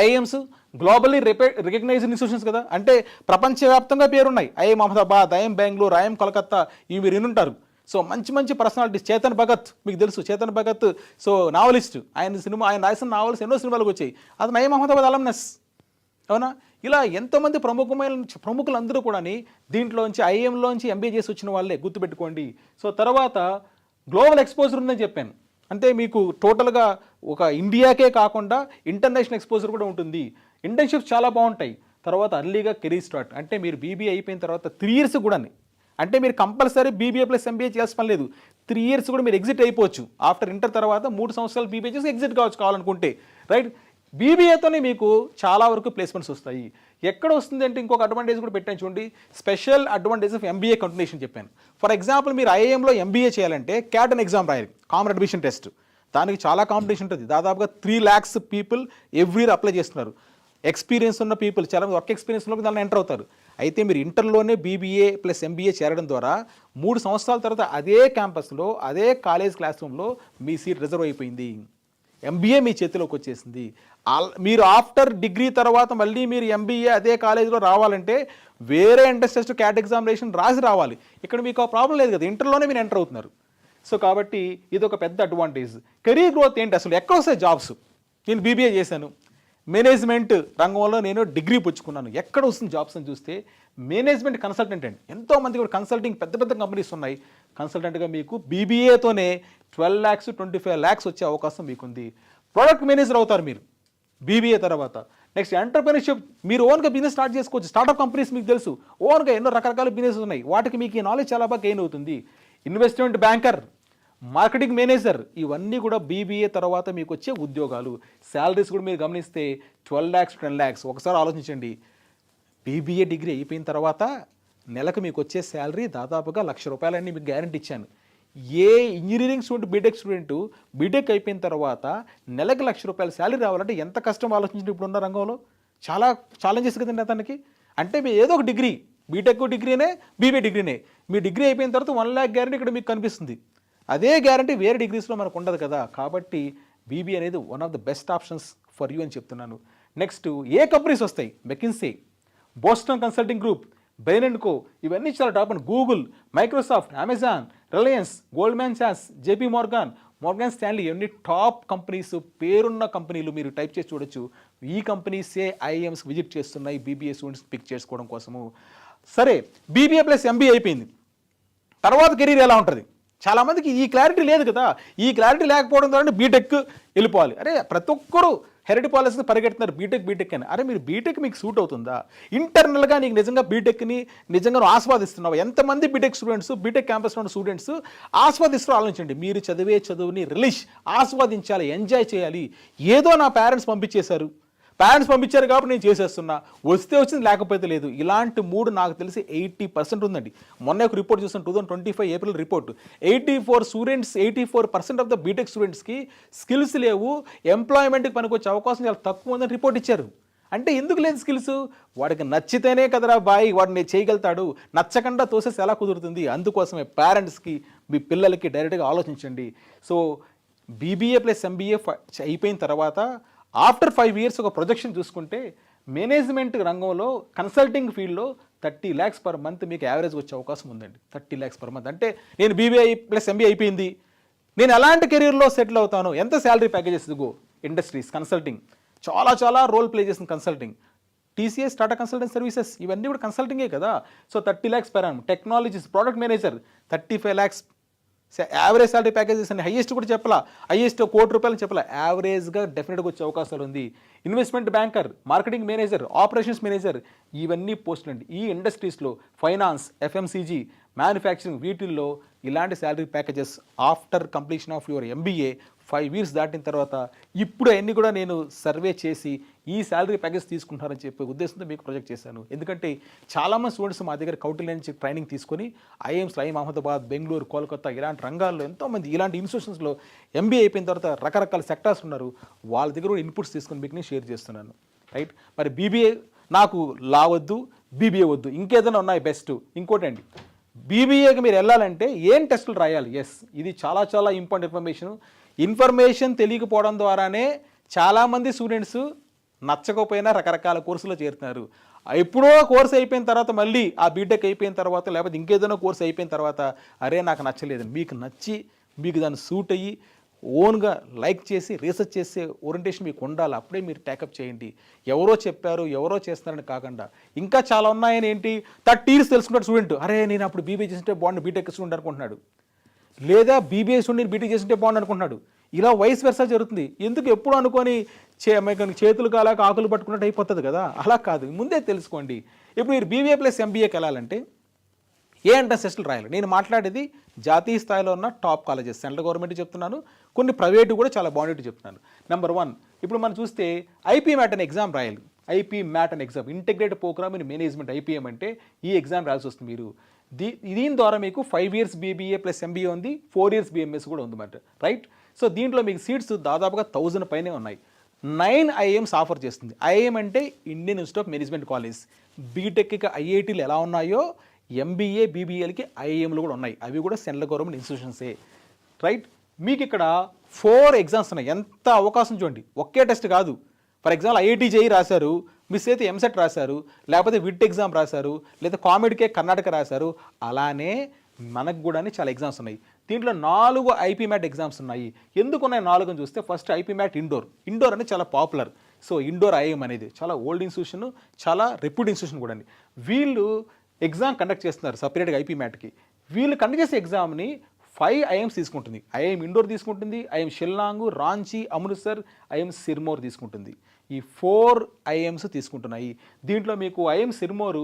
IIMs globally recognised institutions కదా, అంటే ప్రపంచవ్యాప్తంగా పేరున్నాయి. IIM Ahmedabad, IIM Bengaluru, IIM Kolkata, ఇవి మీరు వినుంటారు. సో మంచి మంచి పర్సనాలిటీస్, చేతన్ భగత్ మీకు తెలుసు, చేతన్ భగత్ సో నావలిస్ట్, ఆయన రాసిన నావల్స్ ఎన్నో సినిమాలకు వచ్చాయి, అతను ఐఐఎం అహ్మదాబాద్ అలమ్నస్, అవునా? ఇలా ఎంతోమంది ప్రముఖులందరూ కూడా దీంట్లోంచి ఐఐఎంలోంచి MBA చేసి వచ్చిన వాళ్ళే, గుర్తుపెట్టుకోండి. సో తర్వాత గ్లోబల్ ఎక్స్పోజర్ ఉందని చెప్పాను, అంటే మీకు టోటల్గా ఒక ఇండియాకే కాకుండా ఇంటర్నేషనల్ ఎక్స్పోజర్ కూడా ఉంటుంది. ఇంటర్న్షిప్స్ చాలా బాగుంటాయి. తర్వాత అర్లీగా కెరీర్ స్టార్ట్, అంటే మీరు బీబీఏ అయిపోయిన తర్వాత 3 years కూడా, అంటే మీరు కంపల్సరీ బీబీఏ ప్లస్ MBA చేయాల్సిన పని లేదు. 3 years కూడా మీరు ఎగ్జిట్ అయిపోవచ్చు. ఆఫ్టర్ ఇంటర్ తర్వాత 3 సంవత్సరాలు బీబీఏ చేసి ఎగ్జిట్ కావాలనుకుంటే, రైట్. బీబీఏతోనే మీకు చాలా వరకు ప్లేస్మెంట్స్ వస్తాయి. ఎక్కడ వస్తుంది అంటే ఇంకొక అడ్వాంటేజ్ కూడా పెట్టాను చూడండి, special advantage of MBA continuation చెప్పాను. ఫర్ ఎగ్జాంపుల్ మీరు ఐఐఎంలో MBA చేయాలంటే క్యాట్ అనే ఎగ్జామ్ రాయాలి, కామన్ అడ్మిషన్ టెస్ట్. దానికి చాలా కాంపిటీషన్ ఉంటుంది. దాదాపుగా 3 lakhs people every year apply చేస్తున్నారు. ఎక్స్పీరియన్స్ ఉన్న పీపుల్, చాలా వర్క్ ఎక్స్పీరియన్స్ ఉన్న దాన్ని ఎంటర్ అవుతారు. అయితే మీరు ఇంటర్లోనే బీబీఏ ప్లస్ MBA చేరడం ద్వారా 3 సంవత్సరాల తర్వాత అదే క్యాంపస్లో అదే కాలేజ్ క్లాస్ రూమ్లో మీ సీట్ రిజర్వ్ అయిపోయింది. MBA మీ చేతిలోకి వచ్చేసింది. మీరు ఆఫ్టర్ డిగ్రీ తర్వాత మళ్ళీ మీరు MBA అదే కాలేజీలో రావాలంటే వేరే ఎంట్రన్స్ టెస్ట్, క్యాట్ ఎగ్జామినేషన్ రాసి రావాలి. ఇక్కడ మీకు ఆ ప్రాబ్లం లేదు కదా, ఇంటర్లోనే మీరు ఎంటర్ అవుతున్నారు. సో కాబట్టి ఇది ఒక పెద్ద అడ్వాంటేజ్. కెరీర్ గ్రోత్ ఏంటి అసలు, ఎక్కడ వస్తాయి జాబ్స్? నేను BBA చేశాను, మేనేజ్మెంట్ రంగంలో నేను డిగ్రీ పుచ్చుకున్నాను, ఎక్కడ వస్తుంది జాబ్స్ అని చూస్తే మేనేజ్మెంట్ కన్సల్టెంట్ అండి. ఎంతోమంది కూడా కన్సల్టింగ్ పెద్ద పెద్ద కంపెనీస్ ఉన్నాయి. కన్సల్టెంట్గా మీకు BBAతోనే 12 lakhs 25 lakhs వచ్చే అవకాశం మీకుంది. ప్రోడక్ట్ మేనేజర్ అవుతారు మీరు BBA తర్వాత. నెక్స్ట్ ఎంటర్ప్రెన్యూర్షిప్, మీరు ఓన్గా బిజినెస్ స్టార్ట్ చేసుకోవచ్చు. స్టార్ట్అప్ కంపెనీస్ మీకు తెలుసు, ఓన్గా ఎన్నో రకరకాల బిజినెస్ ఉన్నాయి, వాటికి మీకు ఈ నాలెడ్జ్ చాలా బాగా గెయిన్ అవుతుంది. ఇన్వెస్ట్మెంట్ బ్యాంకర్, మార్కెటింగ్ మేనేజర్, ఇవన్నీ కూడా BBA తర్వాత మీకు వచ్చే ఉద్యోగాలు. శాలరీస్ కూడా మీరు గమనిస్తే 12 lakhs 10 lakhs. ఒకసారి ఆలోచించండి, BBA డిగ్రీ అయిపోయిన తర్వాత నెలకు మీకు వచ్చే శాలరీ దాదాపుగా ₹1,00,000 మీకు గ్యారెంటీ ఇచ్చాను. ఏ engineering student, BTech student BTech అయిపోయిన తర్వాత నెలకు ₹1,00,000 శాలరీ రావాలంటే ఎంత కష్టం ఆలోచించండి. ఇప్పుడున్న రంగంలో చాలా ఛాలెంజెస్ కదండి అతనికి. అంటే మీ ఏదో ఒక డిగ్రీ, బీటెక్ డిగ్రీనే, BBA డిగ్రీనే, మీ డిగ్రీ అయిపోయిన తర్వాత 1 lakh గ్యారెంటీ ఇక్కడ మీకు కనిపిస్తుంది. అదే గ్యారెంటీ వేరే డిగ్రీస్లో మనకు ఉండదు కదా. కాబట్టి BBA అనేది one of the best options for you అని చెప్తున్నాను. నెక్స్ట్ ఏ కంపెనీస్ వస్తాయి? McKinsey, Boston Consulting Group, Bain & Co, ఇవన్నీ చాలా top and Google, Microsoft, Amazon, Reliance, Goldman సాక్స్, JP Morgan, మోర్గాన్ స్టాన్లీ, ఇవన్నీ టాప్ కంపెనీస్, పేరున్న కంపెనీలు. మీరు టైప్ చేసి చూడొచ్చు. ఈ కంపెనీసే ఐఐఎమ్స్ విజిట్ చేస్తున్నాయి BBA స్టూడెంట్స్ పిక్ చేసుకోవడం కోసము. సరే, BBA ప్లస్ MBA అయిపోయింది, తర్వాత కెరీర్ ఎలా ఉంటుంది? చాలామందికి ఈ క్లారిటీ లేదు కదా. ఈ క్లారిటీ లేకపోవడం ద్వారా బీటెక్ వెళ్ళిపోవాలి. అరే ప్రతి ఒక్కరు హెరిడి పాలసీని పరిగెడుతున్నారు, బీటెక్ అని. అరే మీరు బీటెక్ మీకు సూట్ అవుతుందా? ఇంటర్నల్గా నీకు నిజంగా బీటెక్ని నిజంగా ఆస్వాదిస్తున్నావు? ఎంతమంది బీటెక్ స్టూడెంట్స్, బీటెక్ క్యాంపస్లో ఉన్న స్టూడెంట్స్ ఆస్వాదిస్తూ ఆలోచించండి. మీరు చదివే చదువుని ఆస్వాదించాలి, ఎంజాయ్ చేయాలి. ఏదో నా పేరెంట్స్ పంపించేశారు కాబట్టి నేను చేసేస్తున్నా, వస్తే వచ్చింది లేకపోతే లేదు. ఇలాంటి మూడు నాకు తెలిసి 80% ఉందండి. మొన్న ఒక రిపోర్ట్ చూసాను, 2025 April report. 84% of the BTech స్టూడెంట్స్కి స్కిల్స్ లేవు, ఎంప్లాయ్మెంట్కి పనికొచ్చే అవకాశం చాలా తక్కువ ఉందని రిపోర్ట్ ఇచ్చారు. అంటే ఎందుకు లేదు స్కిల్స్? వాడికి నచ్చితేనే కదరా బాయ్ వాడిని చేయగలుగుతాడు, నచ్చకుండా తోసేసి ఎలా కుదురుతుంది? అందుకోసమే పేరెంట్స్కి, మీ పిల్లలకి డైరెక్ట్గా ఆలోచించండి. సో BBA ప్లస్ MBA అయిపోయిన తర్వాత ఆఫ్టర్ 5 years ఒక ప్రొజెక్షన్ చూసుకుంటే మేనేజ్మెంట్ రంగంలో కన్సల్టింగ్ ఫీల్డ్లో 30 lakhs per month మీకు యావరేజ్ వచ్చే అవకాశం ఉందండి. 30 lakhs per month అంటే నేను BBA ప్లస్ MBA అయిపోయింది, నేను ఎలాంటి కెరీర్లో సెటిల్ అవుతాను, ఎంత శాలరీ ప్యాకేజెస్ ఇదిగో ఇండస్ట్రీస్ కన్సల్టింగ్, చాలా చాలా రోల్ ప్లే చేసిన consulting, TCS Tata consultant services ఇవన్నీ కూడా కన్సల్టింగే కదా. So 30 lakhs per annum. Technologies product manager 35 lakhs. Average salary packages అని హైయెస్ట్ కూడా చెప్పాలా, హైయెస్ట్ ₹1,00,00,000 చెప్పాలా, యావరేజ్గా డెఫినెట్గా వచ్చే అవకాశాలు ఉంది. Investment banker, marketing manager, operations manager, ఇవన్నీ పోస్టులు అండి. ఈ ఇండస్ట్రీస్లో ఫైనాన్స్, ఎఫ్ఎంసీజీ, మ్యానుఫ్యాక్చరింగ్, వీటిల్లో ఇలాంటి salary packages after completion of your MBA 5 years దాటిన తర్వాత ఇప్పుడు అవన్నీ కూడా నేను సర్వే చేసి ఈ శాలరీ ప్యాకేజ్ తీసుకుంటారని చెప్పే ఉద్దేశంతో మీకు ప్రొజెక్ట్ చేశాను. ఎందుకంటే చాలామంది స్టూడెంట్స్ మా దగ్గర కౌటిల్య నుంచి ట్రైనింగ్ తీసుకొని ఐఎమ్స్, ఐఎం అహ్మదాబాద్, బెంగళూరు, కోల్కతా ఇలాంటి రంగాల్లో ఎంతోమంది ఇలాంటి ఇన్స్టిట్యూషన్స్లో ఎంబీఏ అయిపోయిన తర్వాత రకరకాల సెక్టార్స్ ఉన్నారు. వాళ్ళ దగ్గర కూడా ఇన్పుట్స్ తీసుకొని మీకు నేను షేర్ చేస్తున్నాను. రైట్, మరి బీబీఏ నాకు లా వద్దు, బీబీఏ వద్దు, ఇంకేదైనా ఉన్నాయి బెస్ట్. ఇంకోటండి, బీబీఏకి మీరు వెళ్ళాలంటే ఏం టెస్టులు రాయాలి? ఎస్, ఇది చాలా చాలా ఇంపార్టెంట్ ఇన్ఫర్మేషన్ తెలియకపోవడం ద్వారానే చాలామంది స్టూడెంట్స్ నచ్చకపోయినా రకరకాల కోర్సులో చేరుతున్నారు. ఎప్పుడో కోర్స్ అయిపోయిన తర్వాత మళ్ళీ ఆ బీటెక్ అయిపోయిన తర్వాత లేకపోతే ఇంకేదైనా కోర్స్ అయిపోయిన తర్వాత అరే నాకు నచ్చలేదని, మీకు నచ్చి మీకు దాన్ని సూట్ అయ్యి ఓన్గా లైక్ చేసి రీసెర్చ్ చేసే ఓరియంటేషన్ మీకు ఉండాలి. అప్పుడే మీరు టేకప్ చేయండి. ఎవరో చెప్పారు, ఎవరో చేస్తున్నారని కాకుండా ఇంకా చాలా ఉన్నాయని ఏంటి 30 years తెలుసుకున్నాడు స్టూడెంట్, అరే నేను అప్పుడు బీబీఏ చేస్తుంటే బాగుండు బీటెక్ స్టూడెంట్ అనుకుంటున్నాడు, లేదా బీబీఏ స్టూడెంట్ బీటెక్ చేస్తుంటే బాగుండు అనుకుంటున్నాడు. ఇలా వయసు వెర్సా జరుగుతుంది. ఎందుకు ఎప్పుడు అనుకొని చేతులు కాలాక ఆకులు పట్టుకున్నట్టు అయిపోతుంది కదా, అలా కాదు, ముందే తెలుసుకోండి. ఇప్పుడు మీరు బీబీఏ ప్లస్ ఎంబీఏకి వెళ్ళాలంటే ఏ ఎంట్రన్స్ టెస్టులు రాయాలి? నేను మాట్లాడేది జాతీయ స్థాయిలో ఉన్న టాప్ కాలేజెస్, సెంట్రల్ గవర్నమెంట్ చెప్తున్నాను, కొన్ని ప్రైవేటు కూడా చాలా బాగుండేట్టు చెప్తున్నాను. నెంబర్ 1, ఇప్పుడు మనం చూస్తే ఐపీ మ్యాట్ అనే ఎగ్జామ్ రాయాలి. ఐపీ మ్యాట్ అనే exam, integrated programme in management, IPM అంటే ఈ ఎగ్జామ్ రాయాల్సి వస్తుంది. మీరు దీని ద్వారా మీకు 5 years బీబీఏ ప్లస్ ఎంబీఏ ఉంది, 4 years BMS కూడా ఉందన్నమాట. రైట్, సో దీంట్లో మీకు సీట్స్ దాదాపుగా 1000 పైనే ఉన్నాయి. 9 IIMs ఆఫర్ చేస్తుంది. ఐఐఎం అంటే Indian institute of management college. బీటెక్కి ఐఐటీలు ఎలా ఉన్నాయో ఎంబీఏ బీబీఏలకి ఐఐఎంలు కూడా ఉన్నాయి. అవి కూడా సెంట్రల్ గవర్నమెంట్ ఇన్స్టిట్యూషన్సే. రైట్, మీకు ఇక్కడ 4 ఎగ్జామ్స్ ఉన్నాయి. ఎంత అవకాశం చూడండి, ఒకే టెస్ట్ కాదు. ఫర్ ఎగ్జాంపుల్ ఐఐటీ జేఈ రాశారు, మిస్ అయితే ఎంసెట్ రాశారు, లేకపోతే విట్ ఎగ్జామ్ రాశారు, లేదా కామెడీకే కర్ణాటక రాశారు. అలానే మనకు కూడా చాలా ఎగ్జామ్స్ ఉన్నాయి. దీంట్లో 4 ఐపీ మ్యాట్ ఎగ్జామ్స్ ఉన్నాయి. ఎందుకు ఉన్నాయి 4 అని చూస్తే, ఫస్ట్ ఐపీ మ్యాట్ ఇండోర్ అనేది చాలా పాపులర్. సో ఇండోర్ ఐఎం అనేది చాలా ఓల్డ్ ఇన్స్టిట్యూషన్, చాలా రెప్యూట్ ఇన్స్టిట్యూషన్ కూడా అండి. వీళ్ళు ఎగ్జామ్ కండక్ట్ చేస్తున్నారు సపరేట్గా ఐపీ మ్యాట్కి. వీళ్ళు కండక్ట్ చేసే ఎగ్జామ్ని 5 IIMs తీసుకుంటుంది. ఐఎం ఇండోర్ తీసుకుంటుంది, ఐఎం షిల్లాంగ్, రాంచీ, అమృత్సర్, ఐఎం సిర్మోర్ తీసుకుంటుంది. ఈ 4 IIMs తీసుకుంటున్నాయి. దీంట్లో మీకు IM Sirmaur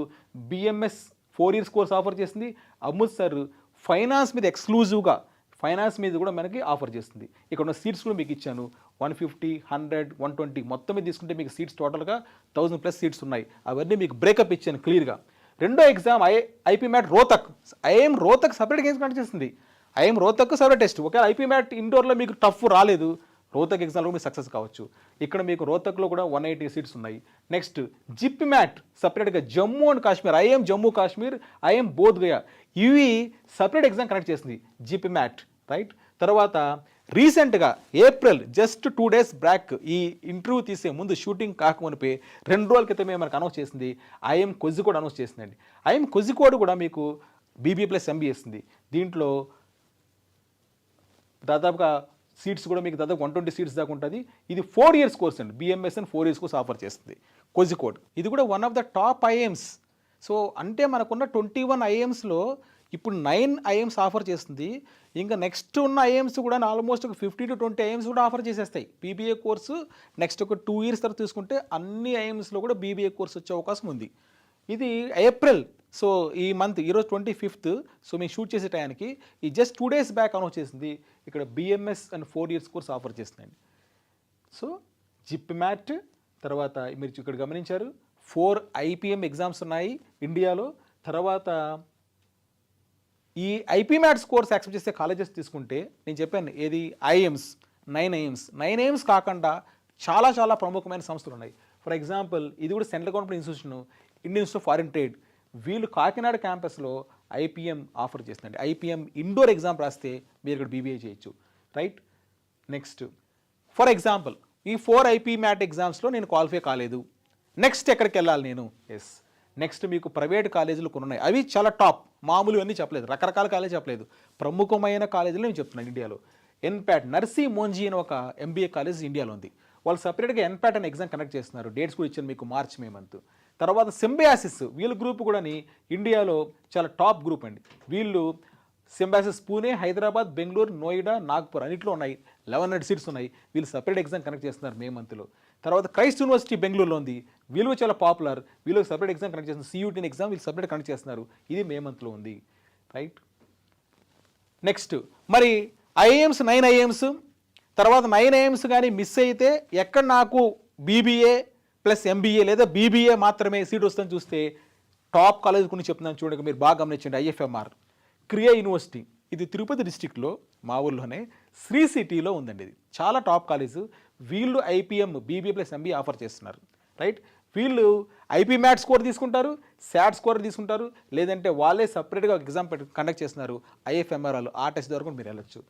BMS 4 years course offer చేస్తుంది. అమృత్సర్ ఫైనాన్స్ మీద ఎక్స్క్లూజివ్గా ఫైనాన్స్ మీద కూడా మనకి ఆఫర్ చేస్తుంది. ఇక్కడ ఉన్న సీట్స్ కూడా మీకు ఇచ్చాను. 150, 100, 120 మొత్తం మీద తీసుకుంటే మీకు సీట్స్ టోటల్గా 1000+ సీట్స్ ఉన్నాయి. అవన్నీ మీకు బ్రేకప్ ఇచ్చాను క్లియర్గా. రెండో exam IP MAT Rohtak. IM Rohtak separate games conduct చేస్తుంది. IM Rohtak separate test. ఒకవేళ ఐపీ మ్యాట్ ఇండోర్లో మీకు టఫ్ రాలేదు, రోహతక్ ఎగ్జామ్లో మీరు సక్సెస్ కావచ్చు. ఇక్కడ మీకు రోహతక్లో కూడా 180 సీట్స్ ఉన్నాయి. నెక్స్ట్ జిప్ మ్యాట్ సపరేట్గా Jammu and Kashmir, IIM Jammu Kashmir, IIM Bodh Gaya, ఇవి సపరేట్ ఎగ్జామ్ కండక్ట్ చేస్తుంది జిప్ మ్యాట్. రైట్, తర్వాత రీసెంట్గా ఏప్రిల్ జస్ట్ 2 days బ్యాక్ ఈ ఇంటర్వ్యూ తీసే ముందు షూటింగ్ కాకమునిపై 2 రోజుల క్రితమే మనకు అనౌన్స్ చేసింది ఐఎం కోజికోడ్ అనౌన్స్ చేసిందండి. ఐఎం కోజికోడ్ కూడా మీకు బీబీఏ ప్లస్ ఎంబీఏ ఇస్తుంది. దీంట్లో దాదాపుగా సీట్స్ కూడా మీకు దాదాపు 120 సీట్స్ దాకా ఉంటుంది. ఇది 4 years కోర్స్ అండి. BMS అని 4 years కోర్స్ ఆఫర్ చేస్తుంది కోజికోడ్. ఇది కూడా one of the top IIMs. So అంటే మనకున్న 21 IIMsలో ఇప్పుడు 9 IIMs ఆఫర్ చేస్తుంది. ఇంకా నెక్స్ట్ ఉన్న IIMs కూడా ఆల్మోస్ట్ ఒక 50 to 20 IIMs కూడా ఆఫర్ చేసేస్తాయి. బీబీఏ కోర్సు నెక్స్ట్ ఒక 2 years తర్వాత తీసుకుంటే అన్ని IIMsలో కూడా బీబీఏ కోర్స్ వచ్చే అవకాశం ఉంది. ఇది ఏప్రిల్, సో ఈ మంత్ ఈరోజు 25th. సో మేము షూట్ చేసే టయానికి ఈ జస్ట్ 2 days బ్యాక్ అనౌన్స్ చేసింది. ఇక్కడ BMS and 4 years course offer చేస్తుందండి. సో జిప్ మ్యాట్ తర్వాత మీరు ఇక్కడ గమనించారు 4 IPM ఎగ్జామ్స్ ఉన్నాయి ఇండియాలో. తర్వాత ఈ ఐపీ మ్యాట్స్ కోర్స్ యాక్సెప్ట్ చేసే కాలేజెస్ తీసుకుంటే నేను చెప్పాను ఏది IIMs 9 IIMs కాకుండా చాలా చాలా ప్రముఖమైన సంస్థలు ఉన్నాయి. ఫర్ ఎగ్జాంపుల్ ఇది కూడా central government institution, Indian institute of foreign trade. వీళ్ళు కాకినాడ క్యాంపస్లో IPM ఆఫర్ చేస్తుందండి. IPM ఇండోర్ ఎగ్జామ్ రాస్తే మీరు ఇక్కడ బీబీఏ చేయొచ్చు. రైట్, నెక్స్ట్ ఫర్ ఎగ్జాంపుల్ ఈ 4 ఐపీ మ్యాట్ ఎగ్జామ్స్లో నేను క్వాలిఫై కాలేదు, నెక్స్ట్ ఎక్కడికి వెళ్ళాలి నేను? ఎస్, నెక్స్ట్ మీకు ప్రైవేట్ కాలేజీలు కొన్ని ఉన్నాయి. అవి చాలా టాప్, మామూలు అన్నీ చెప్పలేదు, రకరకాల కాలేజీ చెప్పలేదు, ప్రముఖమైన కాలేజీలు నేను చెప్తున్నాను ఇండియాలో. ఎన్ప్యాట్ నర్సీ మోంజీ అని ఒక ఎంబీఏ కాలేజ్ ఇండియాలో ఉంది. వాళ్ళు సపరేట్గా ఎన్ప్యాట్ అనే ఎగ్జామ్ కండక్ట్ చేస్తున్నారు. డేట్స్ కూడా ఇచ్చాను మీకు మార్చ్ మే మంత్. తర్వాత సింబయాసిస్ వీళ్ళ గ్రూప్ కూడా ఇండియాలో చాలా టాప్ గ్రూప్ అండి. వీళ్ళు సింబయాసిస్ పూణే, హైదరాబాద్, బెంగళూరు, నోయిడా, నాగ్పూర్ అన్నింటిలో ఉన్నాయి. 1100 సీట్స్ ఉన్నాయి. వీళ్ళు సపరేట్ ఎగ్జామ్ కండక్ట్ చేస్తున్నారు మే మంత్లో. తర్వాత క్రైస్ట్ యూనివర్సిటీ బెంగళూరులో ఉంది. వీళ్ళు చాలా పాపులర్. వీళ్ళు సపరేట్ ఎగ్జామ్ కండక్ట్ చేస్తున్నారు. సియూటీని ఎగ్జామ్ వీళ్ళు సపరేట్ కండక్ట్ చేస్తున్నారు. ఇది మే మంత్లో ఉంది. రైట్. నెక్స్ట్ మరి ఐఐఎమ్స్ 9 ఐఐఎమ్స్ తర్వాత 9 ఐఐఎమ్స్ కానీ మిస్ అయితే ఎక్కడ నాకు బీబీఏ ప్లస్ ఎంబీఏ లేదా బీబీఏ మాత్రమే సీట్ వస్తుందని చూస్తే టాప్ కాలేజ్ గురించి చెప్తున్నాను చూడండి. మీరు బాగా గమనించండి. ఐఎఫ్ఎంఆర్ క్రియా యూనివర్సిటీ ఇది తిరుపతి డిస్టిక్లో మా ఊళ్ళోనే శ్రీ సిటీలో ఉందండి. ఇది చాలా టాప్ కాలేజ్. వీళ్ళు IPM BBA plus MBA offer చేస్తున్నారు. రైట్. వీళ్ళు ఐపీ మ్యాట్ స్కోర్ తీసుకుంటారు, శాట్ స్కోర్ తీసుకుంటారు, లేదంటే వాళ్ళే సపరేట్గా ఎగ్జామ్ కండక్ట్ చేస్తున్నారు. ఐఎఫ్ఎంఆర్ వాళ్ళు ఆ టెస్ట్ ద్వారా మీరు వెళ్ళొచ్చు.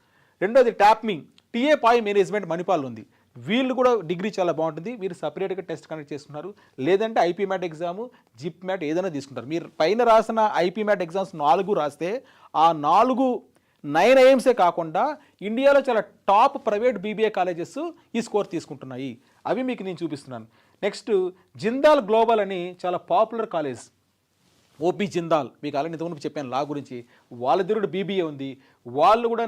రెండోది టాప్మింగ్ టీఏ పాయ్ మేనేజ్మెంట్ మణిపాల్ ఉంది. వీళ్ళు కూడా డిగ్రీ చాలా బాగుంటుంది. వీరు సపరేట్గా టెస్ట్ కండక్ట్ చేస్తున్నారు. లేదంటే IPMAT exam, JIPMAT ఏదైనా తీసుకుంటారు. మీరు పైన రాసిన ఐపీ మ్యాట్ ఎగ్జామ్స్ 4 రాస్తే ఆ 9 ఐఎమ్సే కాకుండా ఇండియాలో చాలా టాప్ ప్రైవేట్ బీబీఏ కాలేజెస్ ఈ స్కోర్ తీసుకుంటున్నాయి. అవి మీకు నేను చూపిస్తున్నాను. నెక్స్ట్ జిందాల్ గ్లోబల్ అని చాలా పాపులర్ కాలేజ్. ఓపీ జిందాల్ మీకు ఆల్రెడీ ఇంతకుముందు చెప్పాను లా గురించి. వాళ్ళ దగ్గర బీబీఏ ఉంది. వాళ్ళు కూడా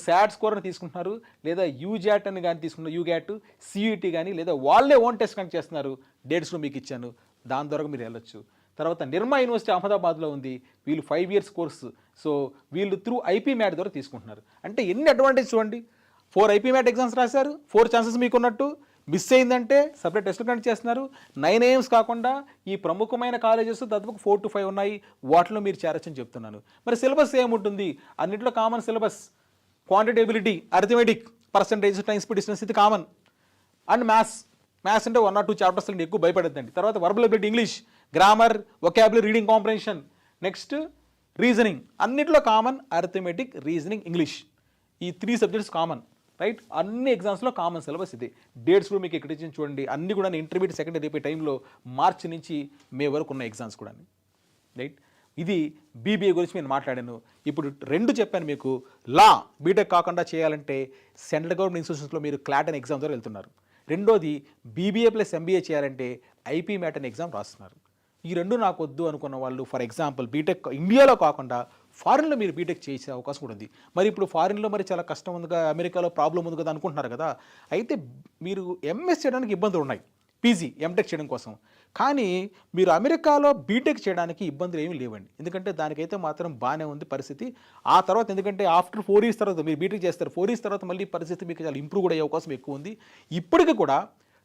శాట్ స్కోర్ అని తీసుకుంటున్నారు, లేదా యూజాట్ అని కానీ తీసుకుంటున్నారు, యూగ్యాట్, సిఈటీ కానీ, లేదా వాళ్ళే ఓన్ టెస్ట్ కండక్ట్ చేస్తున్నారు. డేట్స్లో మీకు ఇచ్చాను. దాని ద్వారా మీరు వెళ్ళొచ్చు. తర్వాత నిర్మా యూనివర్సిటీ అహ్మదాబాద్లో ఉంది. వీళ్ళు 5 ఇయర్స్ కోర్సు. సో వీళ్ళు త్రూ ఐపీ మ్యాట్ ద్వారా తీసుకుంటున్నారు. అంటే ఎన్ని అడ్వాంటేజ్ చూడండి. 4 ఐపీ మ్యాట్ ఎగ్జామ్స్ రాశారు, 4 ఛాన్సెస్ మీకు ఉన్నట్టు. మిస్ అయిందంటే సపరేట్ టెస్ట్లు కండక్ట్ చేస్తున్నారు. 9 ఐఎమ్స్ కాకుండా ఈ ప్రముఖమైన కాలేజెస్ దాదాపు 4 to 5 ఉన్నాయి. వాటిలో మీరు చేరొచ్చని చెప్తున్నాను. మరి సిలబస్ ఏముంటుంది? అన్నింటిలో common syllabus. Quantitative ability, arithmetic, percentage, time speed, distance ఇది కామన్. అండ్ మ్యాథ్స్ అంటే 1 or 2 చాప్టర్స్ ఎక్కువ భయపడద్దండి. తర్వాత verbal ability, English, grammar, vocabulary, reading comprehension. Next reasoning అన్నింటిలో కామన్. అరిథమెటిక్, రీజనింగ్, ఇంగ్లీష్ ఈ 3 సబ్జెక్ట్స్ కామన్. రైట్. అన్ని ఎగ్జామ్స్లో కామన్ సిలబస్ ఇది. డేట్స్ కూడా మీకు ఇక్కడ ఇచ్చి చూడండి. అన్ని కూడా ఇంటర్మీడియట్ సెకండరీ అయిపోయే టైంలో మార్చి నుంచి మే వరకు ఉన్న ఎగ్జామ్స్ కూడా. రైట్. ఇది బీబీఏ గురించి నేను మాట్లాడాను. ఇప్పుడు 2 చెప్పాను మీకు. లా బీటెక్ కాకుండా చేయాలంటే సెంట్రల్ గవర్నమెంట్ ఇన్స్టిట్యూషన్స్లో మీరు క్లాట్ అనే ఎగ్జామ్ ద్వారా వెళ్తున్నారు. రెండోది బీబీఏ ప్లస్ ఎంబీఏ చేయాలంటే ఐపీ మ్యాట్ అనే ఎగ్జామ్ రాస్తున్నారు. ఈ 2 నాకు వద్దు అనుకున్న వాళ్ళు ఫర్ ఎగ్జాంపుల్ బీటెక్ ఇండియాలో కాకుండా ఫారిన్లో మీరు బీటెక్ చేసే అవకాశం కూడా ఉంది. మరి ఇప్పుడు ఫారిన్లో మరి చాలా కష్టం ఉందిగా, అమెరికాలో ప్రాబ్లం ఉంది కదా అనుకుంటున్నారు కదా. అయితే మీరు ఎంఎస్ చేయడానికి ఇబ్బందులు ఉన్నాయి, పీజీ ఎంటెక్ చేయడం కోసం. కానీ మీరు అమెరికాలో బీటెక్ చేయడానికి ఇబ్బందులు ఏమీ లేవండి. ఎందుకంటే దానికైతే మాత్రం బాగానే ఉంది పరిస్థితి. ఆ తర్వాత ఎందుకంటే ఆఫ్టర్ 4 years తర్వాత మీరు బీటెక్ చేస్తారు. 4 years తర్వాత మళ్ళీ పరిస్థితి మీకు చాలా ఇంప్రూవ్ కూడా అయ్యే అవకాశం ఎక్కువ ఉంది. ఇప్పటికి కూడా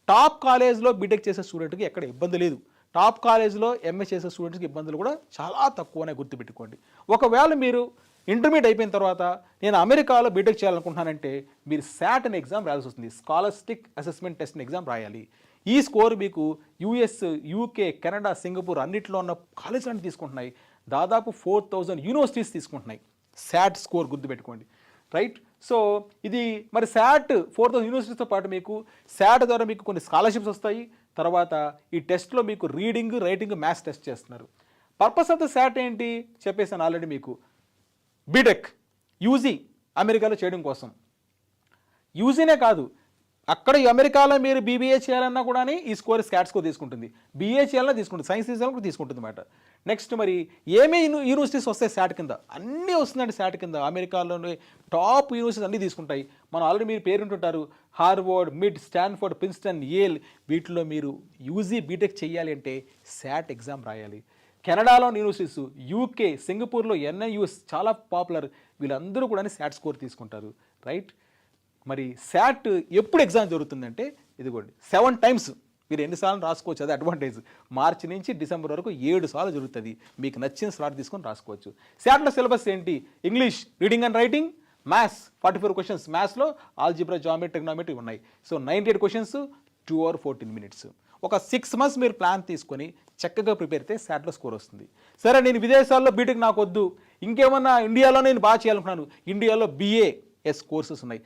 టాప్ కాలేజ్లో బీటెక్ చేసే స్టూడెంట్కి ఎక్కడ ఇబ్బంది లేదు. టాప్ కాలేజ్లో ఎంఎస్ చేసే స్టూడెంట్స్కి ఇబ్బందులు కూడా చాలా తక్కువనే గుర్తుపెట్టుకోండి. ఒకవేళ మీరు ఇంటర్మీడియట్ అయిపోయిన తర్వాత నేను అమెరికాలో బీటెక్ చేయాలనుకుంటున్నానంటే మీరు శాట్ అనే ఎగ్జామ్ రాయాల్సి వస్తుంది. స్కాలర్స్టిక్ అసెస్మెంట్ టెస్ట్ ఎగ్జామ్ రాయాలి. ఈ స్కోర్ మీకు యుఎస్, యూకే, కెనడా, సింగపూర్ అన్నింటిలో ఉన్న కాలేజీలు అన్ని తీసుకుంటున్నాయి. దాదాపు 4000 యూనివర్సిటీస్ తీసుకుంటున్నాయి శాట్ స్కోర్ గుర్తుపెట్టుకోండి. రైట్. సో ఇది మరి శాట్ 4000 యూనివర్సిటీస్తో పాటు మీకు శాట్ ద్వారా మీకు కొన్ని స్కాలర్షిప్స్ వస్తాయి. తర్వాత ఈ టెస్ట్లో మీకు రీడింగ్, రైటింగ్, మ్యాథ్స్ టెస్ట్ చేస్తున్నారు. పర్పస్ ఆఫ్ ద శాట్ ఏంటి చెప్పేసాను ఆల్రెడీ మీకు. బీటెక్ యూజీ అమెరికాలో చేయడం కోసం. యూజీనే కాదు, అక్కడ అమెరికాలో మీరు బీబీఏ చేయాలన్నా కూడా ఈ స్కోర్ స్కాట్ స్కోర్ తీసుకుంటుంది. బీఏ చేయాలన్నా తీసుకుంటుంది, సైన్స్ తీసుకోవాలని కూడా తీసుకుంటుంది అన్నమాట. నెక్స్ట్ మరి ఏమే యూనివర్సిటీస్ వస్తాయి శాట్ కింద? అన్నీ వస్తుందండి శాట్ కింద. అమెరికాలోనే టాప్ యూనివర్సిటీస్ అన్నీ తీసుకుంటాయి. మనం ఆల్రెడీ మీరు పేరుంటుంటారు, Harvard, MIT, Stanford, Princeton, Yale. వీటిలో మీరు యూజీ బీటెక్ చేయాలి అంటే శాట్ ఎగ్జామ్ రాయాలి. కెనడాలో యూనివర్సిటీస్, యూకే, సింగపూర్లో ఎన్ఐయుఎస్ చాలా పాపులర్. వీళ్ళందరూ కూడా శాట్ స్కోర్ తీసుకుంటారు. రైట్. మరి శాట్ ఎప్పుడు ఎగ్జామ్ జరుగుతుందంటే ఇదిగోండి 7 times మీరు ఎన్నిసార్లు రాసుకోవచ్చు. అది అడ్వాంటేజ్. మార్చి నుంచి డిసెంబర్ వరకు 7 సార్లు జరుగుతుంది. మీకు నచ్చిన స్లాట్ తీసుకొని రాసుకోవచ్చు. శాట్లో సిలబస్ ఏంటి? English, reading and writing, maths 44 questions. మ్యాథ్స్లో ఆల్జిబ్రా, జామెట్రీ, ట్రిగ్నోమెట్రీ ఉన్నాయి. So 98 questions, 2 hours 14 minutes. ఒక 6 months మీరు ప్లాన్ తీసుకొని చక్కగా ప్రిపేర్ అయితే శాట్లో స్కోర్ వస్తుంది. సరే నేను విదేశాల్లో బీటెక్ నాకు వద్దు, ఇంకేమన్నా ఇండియాలో నేను బాగా చేయాలనుకున్నాను. ఇండియాలో BAS కోర్సెస్ ఉన్నాయి.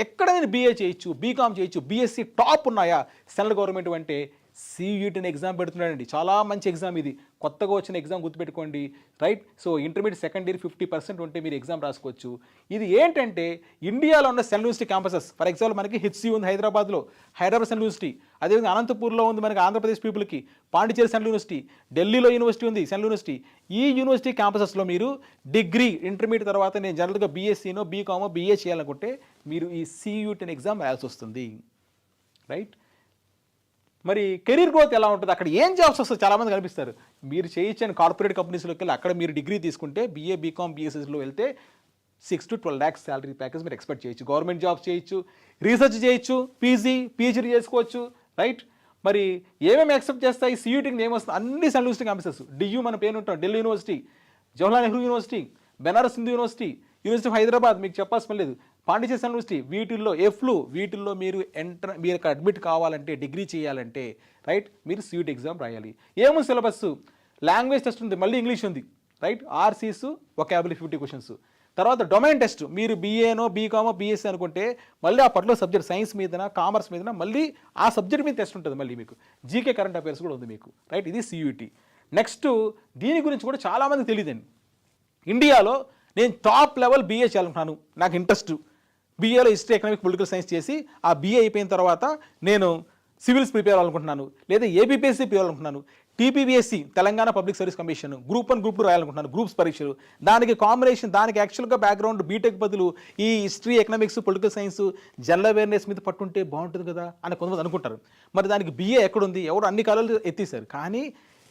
ఎక్కడ నేను BA చేయొచ్చు, బీకామ్ చేయొచ్చు, BSc టాప్ ఉన్నాయా సెంట్రల్ గవర్నమెంట్ అంటే CUET అనే ఎగ్జామ్ పెడుతున్నాడండి. చాలా మంచి ఎగ్జామ్ ఇది. కొత్తగా వచ్చిన ఎగ్జామ్ గుర్తుపెట్టుకోండి, right? So intermediate second year 50% ఉంటే మీరు ఎగ్జామ్ రాసుకోవచ్చు. ఇది ఏంటంటే ఇండియాలో ఉన్న central university campuses. For example మనకి HCU ఉంది హైదరాబాద్లో, హైదరాబాద్ సెంట్రల్ యూనివర్సిటీ. అదేవిధంగా అనంతపూర్లో ఉంది మనకి ఆంధ్రప్రదేశ్ పీపుల్కి, పాండిచేరి సెంట్రల్ యూనివర్సిటీ, ఢిల్లీలో యూనివర్సిటీ ఉంది సెంట్రల్ యూనివర్సిటీ. ఈ యూనివర్సిటీ క్యాంపసెస్లో మీరు డిగ్రీ ఇంటర్మీడియట్ తర్వాత నేను జనరల్గా BScనో బీకామో BA చేయాలనుకుంటే మీరు ఈ CUET అనే ఎగ్జామ్ రాయాల్సి వస్తుంది, రైట్? మరి కెరీర్ గ్రోత్ ఎలా ఉంటుంది, అక్కడ ఏం జాబ్స్ వస్తుంది చాలామంది కనిపిస్తారు. మీరు చేయొచ్చని కార్పొరేట్ కంపెనీస్లోకి వెళ్ళి అక్కడ మీరు డిగ్రీ తీసుకుంటే BA బీకామ్ BScలో వెళ్తే 6 to 12 lakhs శాలరీ ప్యాకేజ్ మీరు ఎక్స్పెక్ట్ చేయొచ్చు. గవర్నమెంట్ జాబ్స్ చేయొచ్చు, రీసెర్చ్ చేయొచ్చు, PhD చేసుకోవచ్చు, రైట్? మరి ఏమేమి ఎక్సెప్ట్ చేస్తాయి CUETకి ఏమొస్తుంది? అన్ని సెంట్రల్ యూనివర్సిటీ క్యాంపసెస్. DU మన పేరు ఉంటాం, Delhi university, Jawaharlal Nehru university, Banaras Hindu university, university of Hyderabad మీకు చెప్పాల్సిన లేదు, పాండిచేరి సెంట్రల్ యూనివర్సిటీ, వీటిల్లో మీరు మీరు అడ్మిట్ కావాలంటే డిగ్రీ చేయాలంటే, రైట్, మీరు CUET ఎగ్జామ్ రాయాలి. ఏముంది సిలబస్? లాంగ్వేజ్ టెస్ట్ ఉంది, మళ్ళీ ఇంగ్లీష్ ఉంది, రైట్? RCs, vocabulary 50 questions. తర్వాత డొమైన్ టెస్ట్, మీరు BAనో బీకామో BSc అనుకుంటే మళ్ళీ ఆ పర్టికులర్ సబ్జెక్ట్ సైన్స్ మీదన కామర్స్ మీదన మళ్ళీ ఆ సబ్జెక్ట్ మీద టెస్ట్ ఉంటుంది. మళ్ళీ మీకు జీకే కరెంట్ అఫైర్స్ కూడా ఉంది మీకు, రైట్? ఇది CUET. నెక్స్ట్ దీని గురించి కూడా చాలామందికి తెలియదండి. ఇండియాలో నేను టాప్ లెవెల్ BA చేయాలనుకున్నాను, నాకు ఇంట్రెస్ట్, BAలో హిస్టరీ ఎకనామిక్ పొలిటికల్ సైన్స్ చేసి ఆ BA అయిపోయిన తర్వాత నేను సివిల్స్ ప్రిపేర్ అవ్వాలనుకుంటున్నాను, లేదా ABPSC ప్రిపేర్ అవ్వాలనుకుంటున్నాను, TPPSC Telangana public service commission group 1 group 2 రాయాలనుకుంటున్నాను, గ్రూప్స్ పరీక్షలు, దానికి కాంబినేషన్, దానికి యాక్చువల్గా బ్యాక్గ్రౌండ్ బీటెక్ బదులు ఈ history economics political science general awareness మీద పట్టుంటే బాగుంటుంది కదా అని కొంతమంది అనుకుంటారు. మరి దానికి BA ఎక్కడుంది? ఎవరు అన్ని కాలాలు ఎత్తేసారు. కానీ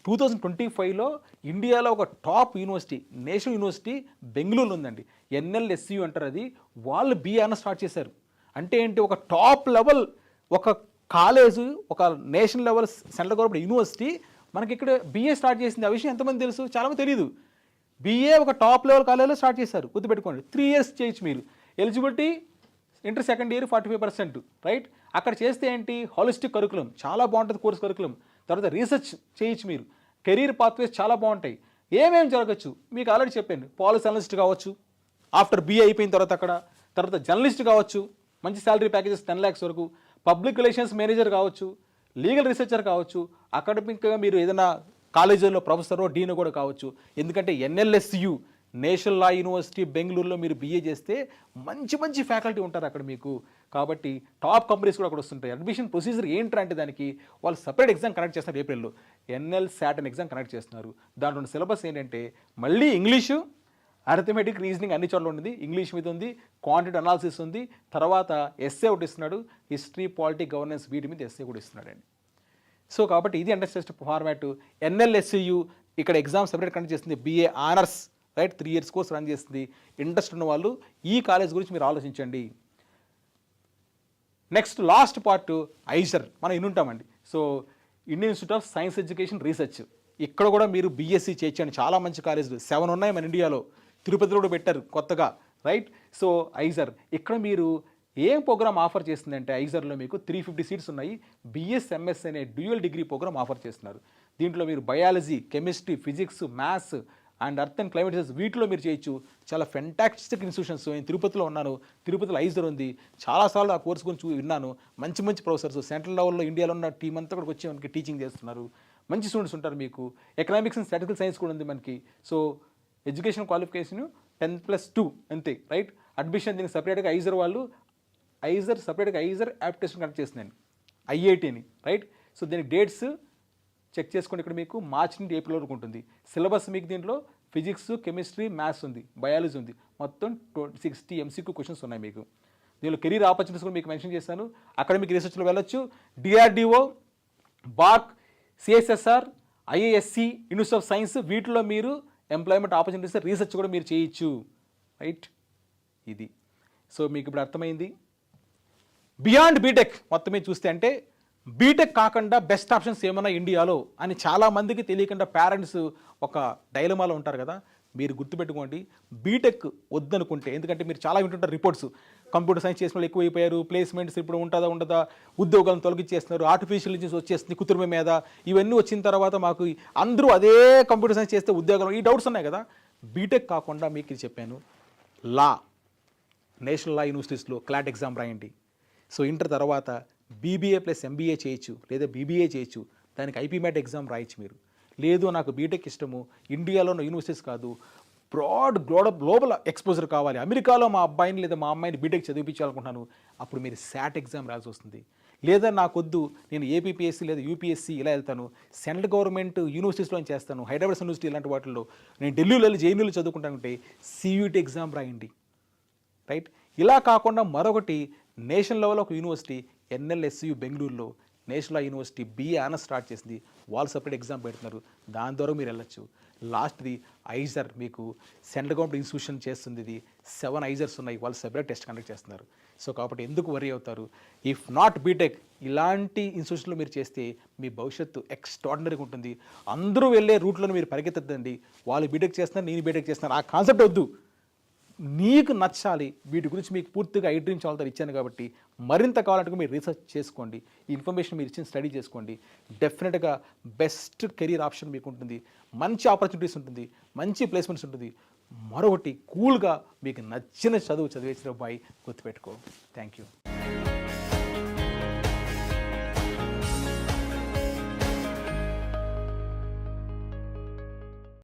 2025లో ఇండియాలో ఒక టాప్ యూనివర్సిటీ, నేషనల్ యూనివర్సిటీ బెంగళూరులో ఉందండి, NLSU అంటారు. అది వాళ్ళు BA అన్న స్టార్ట్ చేశారు. అంటే ఏంటి? ఒక టాప్ లెవెల్ ఒక కాలేజ్, ఒక national level central government university మనకి ఇక్కడ BA స్టార్ట్ చేసింది. ఆ విషయం ఎంతమంది తెలుసు? చాలామంది తెలియదు. BA ఒక టాప్ లెవెల్ కాలేజ్లో స్టార్ట్ చేశారు, గుర్తుపెట్టుకోండి. 3 years చేయొచ్చు మీరు. Eligibility inter second year 45%, right? అక్కడ చేస్తే ఏంటి? హాలిస్టిక్ కరికులం, చాలా బాగుంటుంది కోర్స్ కరికులం. తర్వాత రీసెర్చ్ చేయొచ్చు మీరు, కెరీర్ పాత్వేస్ చాలా బాగుంటాయి. ఏమేమి జరగచ్చు మీకు ఆల్రెడీ చెప్పాను. పాలసీ అనలిస్ట్ కావచ్చు ఆఫ్టర్ BA అయిపోయిన తర్వాత జర్నలిస్ట్ కావచ్చు, మంచి శాలరీ ప్యాకేజెస్ 10 lakhs వరకు, పబ్లిక్ రిలేషన్స్ మేనేజర్ కావచ్చు, లీగల్ రీసెర్చర్ కావచ్చు, అకాడమిక్గా మీరు ఏదైనా కాలేజీలో ప్రొఫెసరో డీనో కూడా కావచ్చు. ఎందుకంటే NLSU నేషనల్ లా యూనివర్సిటీ బెంగళూరులో మీరు BA చేస్తే మంచి మంచి ఫ్యాకల్టీ ఉంటారు అక్కడ మీకు. కాబట్టి టాప్ కంపెనీస్ కూడా అక్కడ వస్తుంటాయి. అడ్మిషన్ ప్రొసీజర్ ఏంటంటే దానికి వాళ్ళు సపరేట్ ఎగ్జామ్ కండక్ట్ చేస్తున్నారు. ఏప్రిల్లో NLSAT అనే ఎగ్జామ్ కండక్ట్ చేస్తున్నారు. దాంట్లో సిలబస్ ఏంటంటే మళ్ళీ ఇంగ్లీషు, అరిథమెటిక్, రీజనింగ్ అన్ని చోట్ల ఉంది, ఇంగ్లీష్ మీద ఉంది, క్వాంటిటీ అనాలిసిస్ ఉంది, తర్వాత ఎస్ఏ ఒకటి ఇస్తున్నాడు, హిస్టరీ పాలిటీ గవర్నెన్స్ వీటి మీద ఎస్ఏ కూడా ఇస్తున్నాడండి. సో కాబట్టి ఇది అండర్స్టాండ్ ఫార్మాట్. NLSU ఇక్కడ ఎగ్జామ్ సెపరేట్ కండక్ట్ చేస్తుంది, BA honours, right? 3 years course run చేస్తుంది. ఇంట్రెస్ట్ ఉన్న వాళ్ళు ఈ కాలేజ్ గురించి మీరు ఆలోచించండి. నెక్స్ట్ లాస్ట్ పార్ట్ ఐజర్, మనం ఇన్నుంటామండి. So Indian institute of science education research, ఇక్కడ కూడా మీరు BSc చేయొచ్చండి. చాలా మంచి కాలేజీలు 7 ఉన్నాయి మన ఇండియాలో, తిరుపతిలో కూడా పెట్టారు కొత్తగా, రైట్? సో ఐజర్ ఇక్కడ మీరు ఏం ప్రోగ్రామ్ ఆఫర్ చేస్తుందంటే ఐజర్లో మీకు 350 seats ఉన్నాయి. BSMS అనే డ్యూయల్ డిగ్రీ ప్రోగ్రామ్ ఆఫర్ చేస్తున్నారు. దీంట్లో మీరు biology, chemistry, physics, maths and earth and climate research వీటిలో మీరు చేయొచ్చు. చాలా ఫెంటాస్టిక్ ఇన్స్టిట్యూషన్స్. నేను తిరుపతిలో ఉన్నాను, తిరుపతిలో ఐజర్ ఉంది, చాలాసార్లు ఆ కోర్స్ గురించి విన్నాను. మంచి మంచి ప్రొఫెసర్స్ సెంట్రల్ లెవెల్లో ఇండియాలో ఉన్న టీం అంతా కూడా వచ్చి మనకి టీచింగ్ చేస్తున్నారు. మంచి స్టూడెంట్స్ ఉంటారు మీకు. ఎకనామిక్స్ అండ్ స్టాటిస్టికల్ సైన్స్ కూడా ఉంది మనకి. సో ఎడ్యుకేషన్ క్వాలిఫికేషన్ 10+2 అంతే, రైట్? అడ్మిషన్ దీనికి సపరేట్గా ఐజర్ సపరేట్గా ఐజర్ యాప్టిట్యూషన్ కండక్ట్ చేస్తుందండి, IIT అని, రైట్? సో దీనికి డేట్స్ చెక్ చేసుకోండి. ఇక్కడ మీకు మార్చి నుండి ఏప్రిల్ వరకు ఉంటుంది. సిలబస్ మీకు దీంట్లో ఫిజిక్స్, కెమిస్ట్రీ, మ్యాథ్స్ ఉంది, బయాలజీ ఉంది, మొత్తం 60 MCQ క్వశ్చన్స్ ఉన్నాయి మీకు. దీనిలో కెరీర్ ఆపర్చునిటీస్ కూడా మీకు మెన్షన్ చేశాను. అకాడమిక్ రీసెర్చ్లో వెళ్ళొచ్చు. DRDO, BARC, CSSR, IISc, institute of science వీటిలో మీరు ఎంప్లాయ్మెంట్ ఆపర్చునిటీస్ రీసెర్చ్ కూడా మీరు చేయొచ్చు, రైట్? ఇది. సో మీకు ఇప్పుడు అర్థమైంది. బియాండ్ బీటెక్ మొత్తం మీద చూస్తే అంటే బీటెక్ కాకుండా బెస్ట్ ఆప్షన్స్ ఏమన్నా ఇండియాలో అని చాలామందికి తెలియకుండా పేరెంట్స్ ఒక డైలమాలో ఉంటారు కదా. మీరు గుర్తుపెట్టుకోండి, బీటెక్ వద్దనుకుంటే, ఎందుకంటే మీరు చాలా వింటుంటారు రిపోర్ట్స్, కంప్యూటర్ సైన్స్ చేసిన వాళ్ళు ఎక్కువైపోయారు, ప్లేస్మెంట్స్ ఇప్పుడు ఉండదా, ఉద్యోగాలను తొలగించేస్తున్నారు, ఆర్టిఫిషియల్ ఇంటెలిజెన్స్ వచ్చేస్తుంది కృత్రిమ మీద, ఇవన్నీ వచ్చిన తర్వాత మాకు అందరూ అదే కంప్యూటర్ సైన్స్ చేస్తే ఉద్యోగాలు, ఈ డౌట్స్ ఉన్నాయి కదా. బీటెక్ కాకుండా మీకు ఇది చెప్పాను, లా, నేషనల్ లా యూనివర్సిటీస్లో క్లాట్ ఎగ్జామ్ రాయండి. సో ఇంటర్ తర్వాత బీబీఏ ప్లస్ ఎంబీఏ చేయొచ్చు, లేదా బీబీఏ చేయొచ్చు, దానికి ఐపీమ్యాట్ ఎగ్జామ్ రాయొచ్చు మీరు. లేదు నాకు బీటెక్ ఇష్టము, ఇండియాలో ఉన్న యూనివర్సిటీస్ కాదు, బ్రాడ్ గ్లోబల్ ఎక్స్పోజర్ కావాలి, అమెరికాలో మా అబ్బాయిని లేదా మా అమ్మాయిని బీటెక్ చదివించాలనుకుంటున్నాను, అప్పుడు మీరు శాట్ ఎగ్జామ్ రాసి వస్తుంది. లేదా నాకొద్దు, నేను ఏపీపీఎస్సీ లేదా యూపీఎస్సీ ఇలా వెళ్తాను, సెంట్రల్ గవర్నమెంట్ యూనివర్సిటీస్లో చేస్తాను, హైదరాబాద్ యూనివర్సిటీ ఇలాంటి వాటిల్లో, నేను ఢిల్లీలో వెళ్ళి జేఎన్యూలో చదువుకుంటానంటే సియూటీ ఎగ్జామ్ రాయండి. రైట్. ఇలా కాకుండా మరొకటి నేషనల్ లెవెల్ ఒక యూనివర్సిటీ ఎన్ఎల్ఎస్యు బెంగళూరులో national university BA honours start చేసింది, వాళ్ళు సపరేట్ ఎగ్జామ్ పెడుతున్నారు, దాని ద్వారా మీరు వెళ్ళొచ్చు. లాస్ట్ది ఐజర్, మీకు సెంట్రల్ గవర్నమెంట్ ఇన్స్టిట్యూషన్ చేస్తుంది, ఇది 7 ఐజర్స్ ఉన్నాయి, వాళ్ళు సెపరేట్ టెస్ట్ కండక్ట్ చేస్తున్నారు. సో కాబట్టి ఎందుకు వరీ అవుతారు? ఇఫ్ నాట్ బీటెక్, ఇలాంటి ఇన్స్టిట్యూషన్లో మీరు చేస్తే మీ భవిష్యత్తు ఎక్స్ట్రాడినరీగా ఉంటుంది. అందరూ వెళ్ళే రూట్లో మీరు పరిగెత్తద్దండి, వాళ్ళు బీటెక్ చేస్తున్నారు నేను బీటెక్ చేస్తున్నాను, ఆ కాన్సెప్ట్ వద్దు. నీకు నచ్చాలి, వీటి గురించి మీకు పూర్తిగా ఐడ్రీమ్ చాలా ఇచ్చాను కాబట్టి మరింత కావాలంటే మీరు రీసెర్చ్ చేసుకోండి, ఈ ఇన్ఫర్మేషన్ మీరు ఇచ్చిన స్టడీ చేసుకోండి. డెఫినెట్గా బెస్ట్ కెరీర్ ఆప్షన్ మీకు ఉంటుంది, మంచి ఆపర్చునిటీస్ ఉంటుంది, మంచి ప్లేస్మెంట్స్ ఉంటుంది. మరొకటి కూల్గా మీకు నచ్చిన చదువు చదివేసిన అబ్బాయి గుర్తుపెట్టుకో. Thank you.